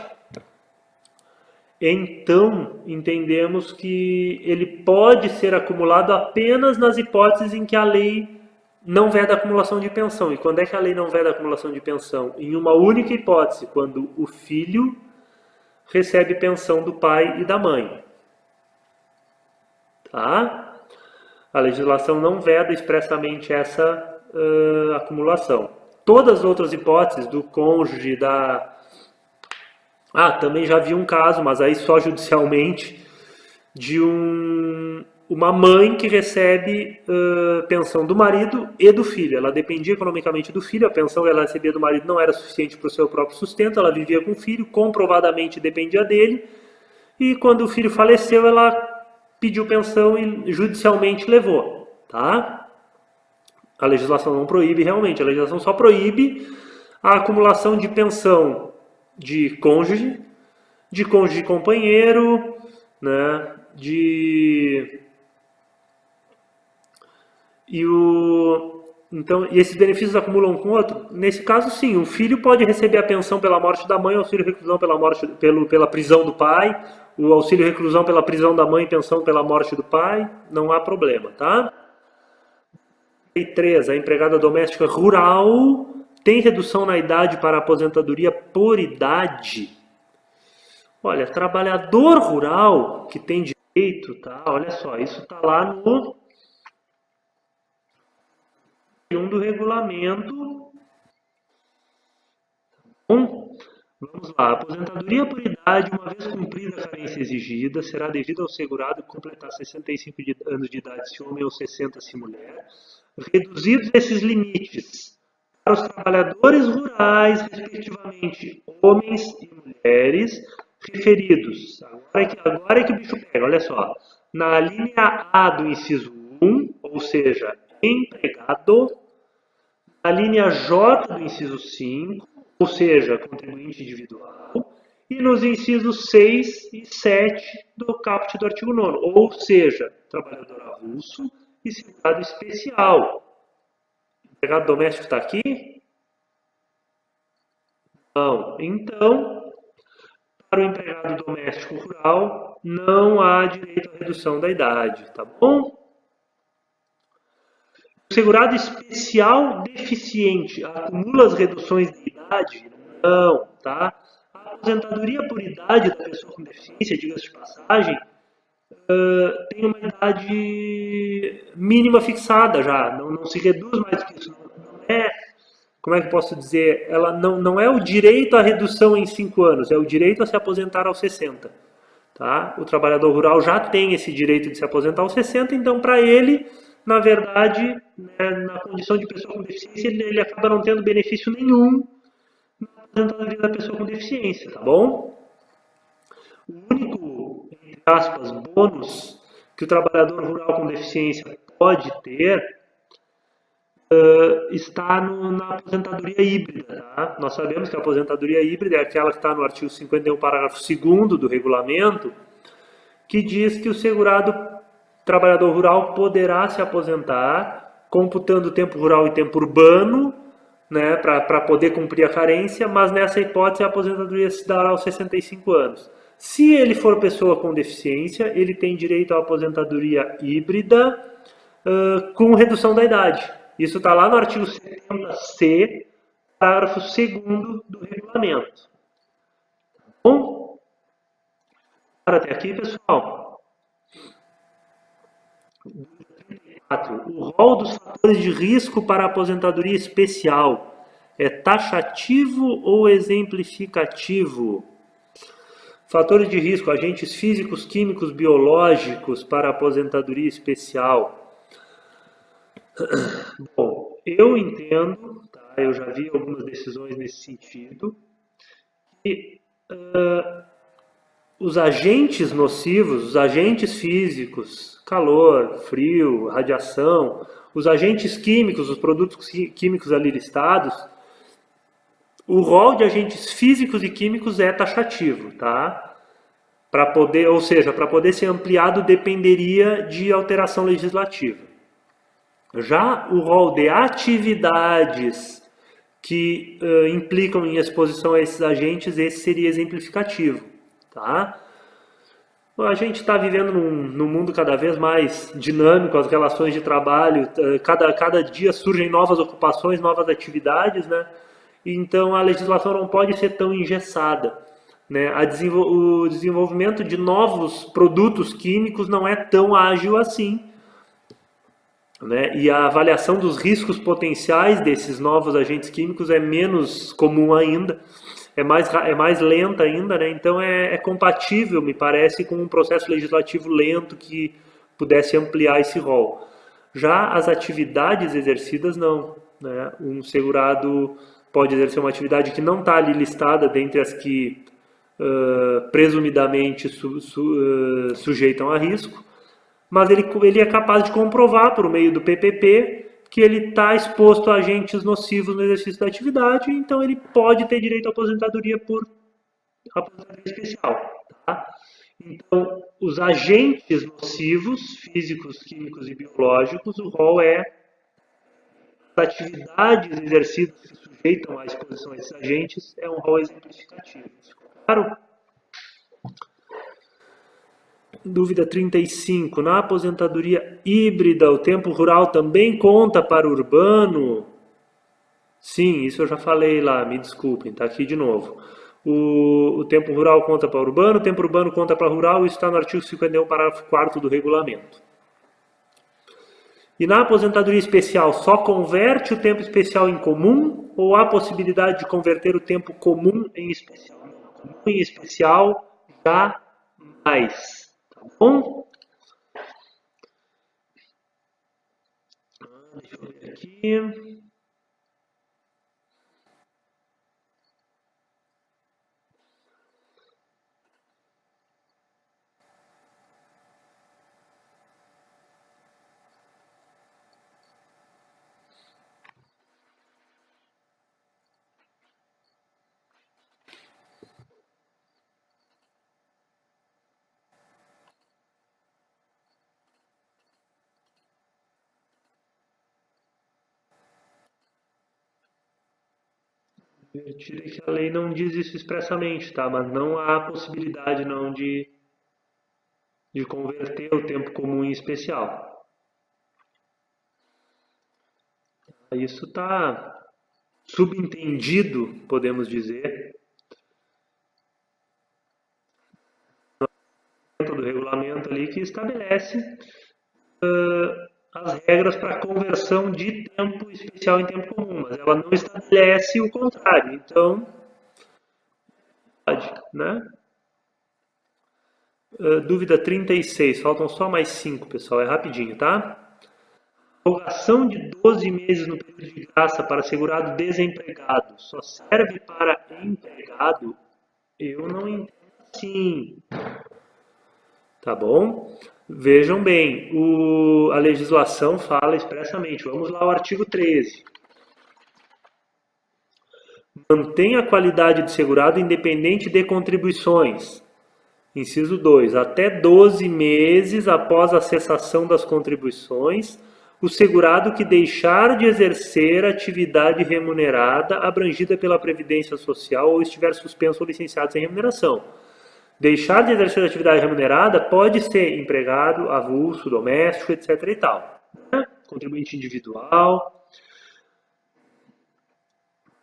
Então, entendemos que ele pode ser acumulado apenas nas hipóteses em que a lei não veda a acumulação de pensão. E quando é que a lei não veda a acumulação de pensão? Em uma única hipótese, quando o filho recebe pensão do pai e da mãe. Tá? A legislação não veda expressamente essa acumulação. Todas as outras hipóteses do cônjuge, também já vi um caso, mas aí só judicialmente, de uma mãe que recebe pensão do marido e do filho. Ela dependia economicamente do filho, a pensão que ela recebia do marido não era suficiente para o seu próprio sustento, ela vivia com o filho, comprovadamente dependia dele, e quando o filho faleceu, ela pediu pensão e judicialmente levou, tá? A legislação não proíbe realmente, a legislação só proíbe a acumulação de pensão de cônjuge companheiro, né, então, e esses benefícios acumulam um com o outro? Nesse caso, sim, o filho pode receber a pensão pela morte da mãe, o auxílio reclusão pela prisão do pai, o auxílio reclusão pela prisão da mãe, pensão pela morte do pai, não há problema, tá? E 3, a empregada doméstica rural tem redução na idade para aposentadoria por idade? Olha, trabalhador rural que tem direito, tá? Olha só, isso tá lá no do regulamento. Bom, vamos lá. Aposentadoria por idade, uma vez cumprida a carência exigida, será devida ao segurado que completar 65 anos de idade se homem ou 60 se mulher. Reduzidos esses limites para os trabalhadores rurais, respectivamente, homens e mulheres, referidos. Agora é que o bicho pega, olha só. na linha A do inciso 1, ou seja, empregado, na linha J do inciso 5, ou seja, contribuinte individual, e nos incisos 6 e 7 do caput do artigo 9º, ou seja, trabalhador avulso e segurado especial. O empregado doméstico está aqui? Não. Então, para o empregado doméstico rural, não há direito à redução da idade, tá bom? O segurado especial deficiente acumula as reduções de idade? Não, tá? A aposentadoria por idade da pessoa com deficiência, diga-se de passagem, tem uma idade mínima fixada já, não se reduz mais que isso. Não é, como é que posso dizer? Ela não é o direito à redução em 5 anos, é o direito a se aposentar aos 60. Tá? O trabalhador rural já tem esse direito de se aposentar aos 60, então para ele, na verdade, né, na condição de pessoa com deficiência, ele acaba não tendo benefício nenhum na aposentadoria da pessoa com deficiência, tá bom? O único, entre aspas, bônus que o trabalhador rural com deficiência pode ter está na aposentadoria híbrida. Tá? Nós sabemos que a aposentadoria híbrida é aquela que está no artigo 51, parágrafo 2º do regulamento, que diz que o segurado trabalhador rural poderá se aposentar, computando tempo rural e tempo urbano, né, para poder cumprir a carência, mas nessa hipótese a aposentadoria se dará aos 65 anos. Se ele for pessoa com deficiência, ele tem direito à aposentadoria híbrida com redução da idade. Isso está lá no artigo 70C, parágrafo 2º do regulamento. Bom, para até aqui, pessoal. O rol dos fatores de risco para a aposentadoria especial é taxativo ou exemplificativo? Fatores de risco, agentes físicos, químicos, biológicos para a aposentadoria especial. Bom, eu entendo, tá? Eu já vi algumas decisões nesse sentido, que os agentes nocivos, os agentes físicos, calor, frio, radiação, os agentes químicos, os produtos químicos ali listados, o rol de agentes físicos e químicos é taxativo, tá? Para poder, ou seja, para poder ser ampliado dependeria de alteração legislativa. Já o rol de atividades que implicam em exposição a esses agentes, esse seria exemplificativo, tá? A gente está vivendo num mundo cada vez mais dinâmico, as relações de trabalho, cada dia surgem novas ocupações, novas atividades, né? Então a legislação não pode ser tão engessada, né? O desenvolvimento de novos produtos químicos não é tão ágil assim, né? E a avaliação dos riscos potenciais desses novos agentes químicos é menos comum ainda, é mais lenta ainda, né? Então é compatível, me parece, com um processo legislativo lento que pudesse ampliar esse rol. Já as atividades exercidas, não. Né? Um segurado pode exercer uma atividade que não está ali listada dentre as que presumidamente sujeitam a risco, mas ele é capaz de comprovar por meio do PPP que ele está exposto a agentes nocivos no exercício da atividade, então ele pode ter direito à aposentadoria por aposentadoria especial. Tá? Então, os agentes nocivos, físicos, químicos e biológicos, o rol é as atividades exercidas que sujeitam à exposição a esses agentes, é um rol exemplificativo. Claro? Dúvida 35. Na aposentadoria híbrida, o tempo rural também conta para o urbano? Sim, isso eu já falei lá, me desculpem, tá aqui de novo. O tempo rural conta para urbano, o tempo urbano conta para rural, isso está no artigo 51, parágrafo 4º do regulamento. E na aposentadoria especial, só converte o tempo especial em comum ou há possibilidade de converter o tempo comum em especial? Comum em especial, jamais. Tá bom? Deixa eu ver aqui. Divertido é que a lei não diz isso expressamente, tá? Mas não há possibilidade não de converter o tempo comum em especial. Isso está subentendido, podemos dizer, do regulamento ali que estabelece as regras para conversão de tempo especial em tempo comum, mas ela não estabelece o contrário. Então, pode, né? Dúvida 36, faltam só mais 5, pessoal, é rapidinho, tá? Prorrogação de 12 meses no período de graça para segurado desempregado só serve para empregado? Eu não entendo assim. Tá bom? Vejam bem, a legislação fala expressamente. Vamos lá ao artigo 13. Mantém a qualidade de segurado independente de contribuições. Inciso 2. Até 12 meses após a cessação das contribuições, o segurado que deixar de exercer atividade remunerada abrangida pela Previdência Social ou estiver suspenso ou licenciado sem remuneração. Deixar de exercer atividade remunerada pode ser empregado, avulso, doméstico, etc. e tal. Né? Contribuinte individual.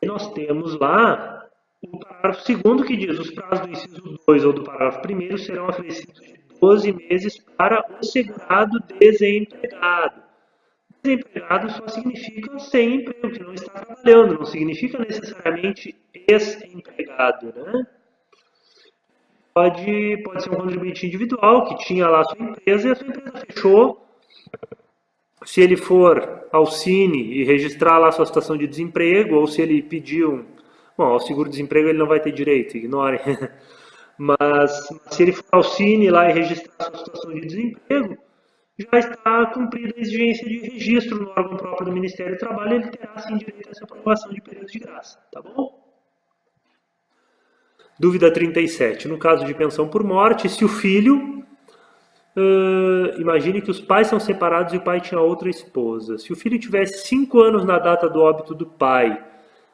E nós temos lá o parágrafo 2º que diz: os prazos do inciso 2 ou do parágrafo 1º serão acrescidos de 12 meses para o segurado desempregado. Desempregado só significa sem emprego, que não está trabalhando, não significa necessariamente ex-empregado, né? Pode ser um contribuinte individual que tinha lá a sua empresa e a sua empresa fechou. Se ele for ao Cine e registrar lá a sua situação de desemprego, ou se ele pedir bom, ao seguro-desemprego ele não vai ter direito, ignorem. Mas se ele for ao Cine lá e registrar a sua situação de desemprego, já está cumprida a exigência de registro no órgão próprio do Ministério do Trabalho, ele terá sim direito a essa prorrogação de período de graça, tá bom? Dúvida 37. No caso de pensão por morte, se o filho... imagine que os pais são separados e o pai tinha outra esposa. Se o filho tivesse 5 anos na data do óbito do pai,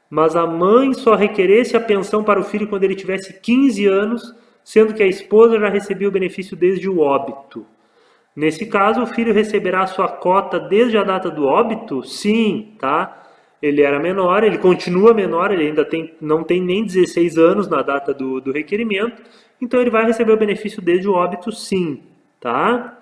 mas a mãe só requeresse a pensão para o filho quando ele tivesse 15 anos, sendo que a esposa já recebia o benefício desde o óbito. Nesse caso, o filho receberá a sua cota desde a data do óbito? Sim, tá? Ele era menor, ele continua menor, ele ainda não tem nem 16 anos na data do requerimento, então ele vai receber o benefício desde o óbito, sim, tá?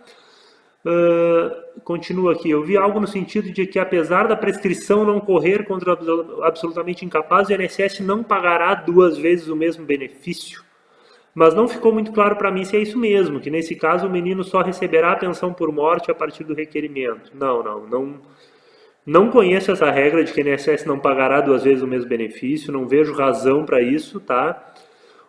Continua aqui, eu vi algo no sentido de que apesar da prescrição não correr contra o absolutamente incapaz, o INSS não pagará 2 vezes o mesmo benefício. Mas não ficou muito claro para mim se é isso mesmo, que nesse caso o menino só receberá a pensão por morte a partir do requerimento. Não conheço essa regra de que o INSS não pagará 2 vezes o mesmo benefício, não vejo razão para isso, tá?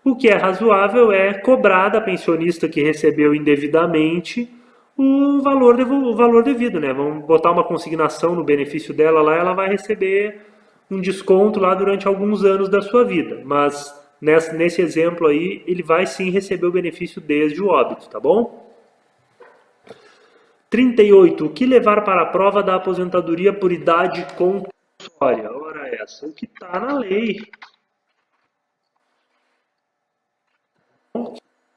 O que é razoável é cobrar da pensionista que recebeu indevidamente o valor devido, né? Vamos botar uma consignação no benefício dela lá, ela vai receber um desconto lá durante alguns anos da sua vida, mas nesse exemplo aí, ele vai sim receber o benefício desde o óbito, tá bom? 38. O que levar para a prova da aposentadoria por idade compulsória? Ora essa, o que está na lei.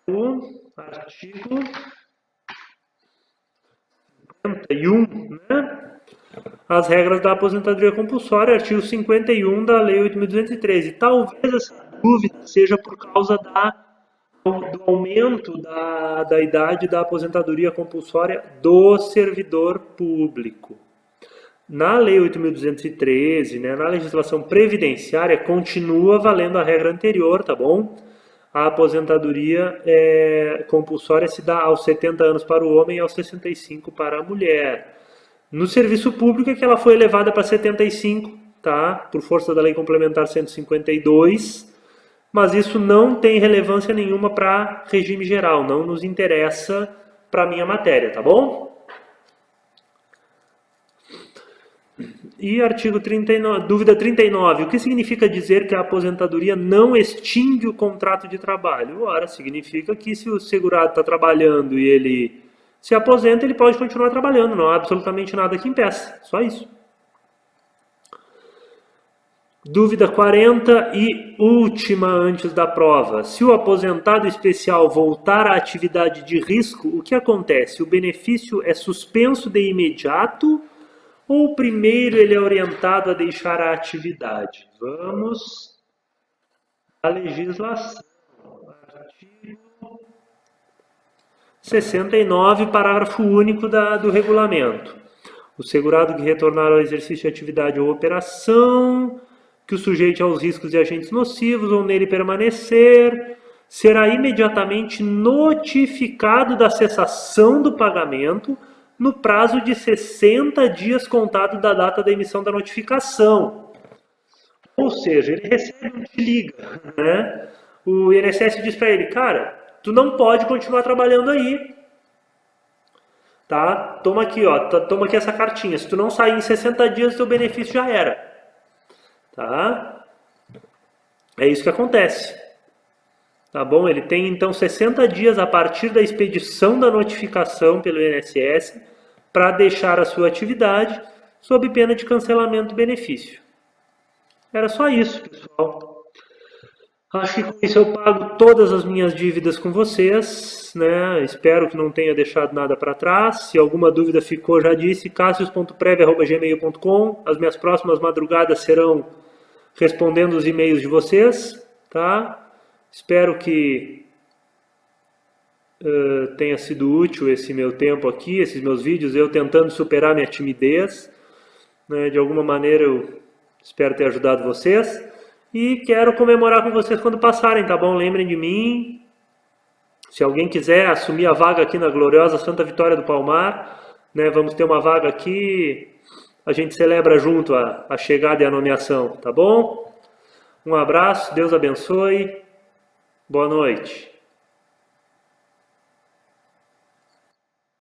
O artigo 51, né? As regras da aposentadoria compulsória, artigo 51 da Lei 8.213. Talvez essa dúvida seja por causa do aumento da idade da aposentadoria compulsória do servidor público. Na Lei 8.213, né, na legislação previdenciária, continua valendo a regra anterior, tá bom? A aposentadoria compulsória se dá aos 70 anos para o homem e aos 65 para a mulher. No serviço público é que ela foi elevada para 75, tá? Por força da Lei Complementar 152, mas isso não tem relevância nenhuma para regime geral, não nos interessa para a minha matéria, tá bom? E artigo 39, dúvida 39, o que significa dizer que a aposentadoria não extingue o contrato de trabalho? Ora, significa que se o segurado está trabalhando e ele se aposenta, ele pode continuar trabalhando, não há absolutamente nada que impeça, só isso. Dúvida 40 e última antes da prova. Se o aposentado especial voltar à atividade de risco, o que acontece? O benefício é suspenso de imediato ou primeiro ele é orientado a deixar a atividade? Vamos à legislação. Artigo 69, parágrafo único do regulamento. O segurado que retornar ao exercício de atividade ou operação, que o sujeite aos riscos e agentes nocivos ou nele permanecer, será imediatamente notificado da cessação do pagamento no prazo de 60 dias contado da data da emissão da notificação. Ou seja, ele recebe um te liga, né? O INSS diz para ele, cara, tu não pode continuar trabalhando aí. Tá? Toma aqui, ó, toma aqui essa cartinha. Se tu não sair em 60 dias, teu benefício já era. Tá? É isso que acontece. Tá bom? Ele tem então 60 dias a partir da expedição da notificação pelo INSS para deixar a sua atividade sob pena de cancelamento do benefício. Era só isso, pessoal. Acho que com isso eu pago todas as minhas dívidas com vocês, né? Espero que não tenha deixado nada para trás. Se alguma dúvida ficou, já disse, cassius.prev@gmail.com. As minhas próximas madrugadas serão respondendo os e-mails de vocês, tá? Espero que tenha sido útil esse meu tempo aqui, esses meus vídeos, eu tentando superar minha timidez, né? De alguma maneira eu espero ter ajudado vocês. E quero comemorar com vocês quando passarem, tá bom? Lembrem de mim. Se alguém quiser assumir a vaga aqui na gloriosa Santa Vitória do Palmar, né, vamos ter uma vaga aqui. A gente celebra junto a chegada e a nomeação, tá bom? Um abraço, Deus abençoe. Boa noite.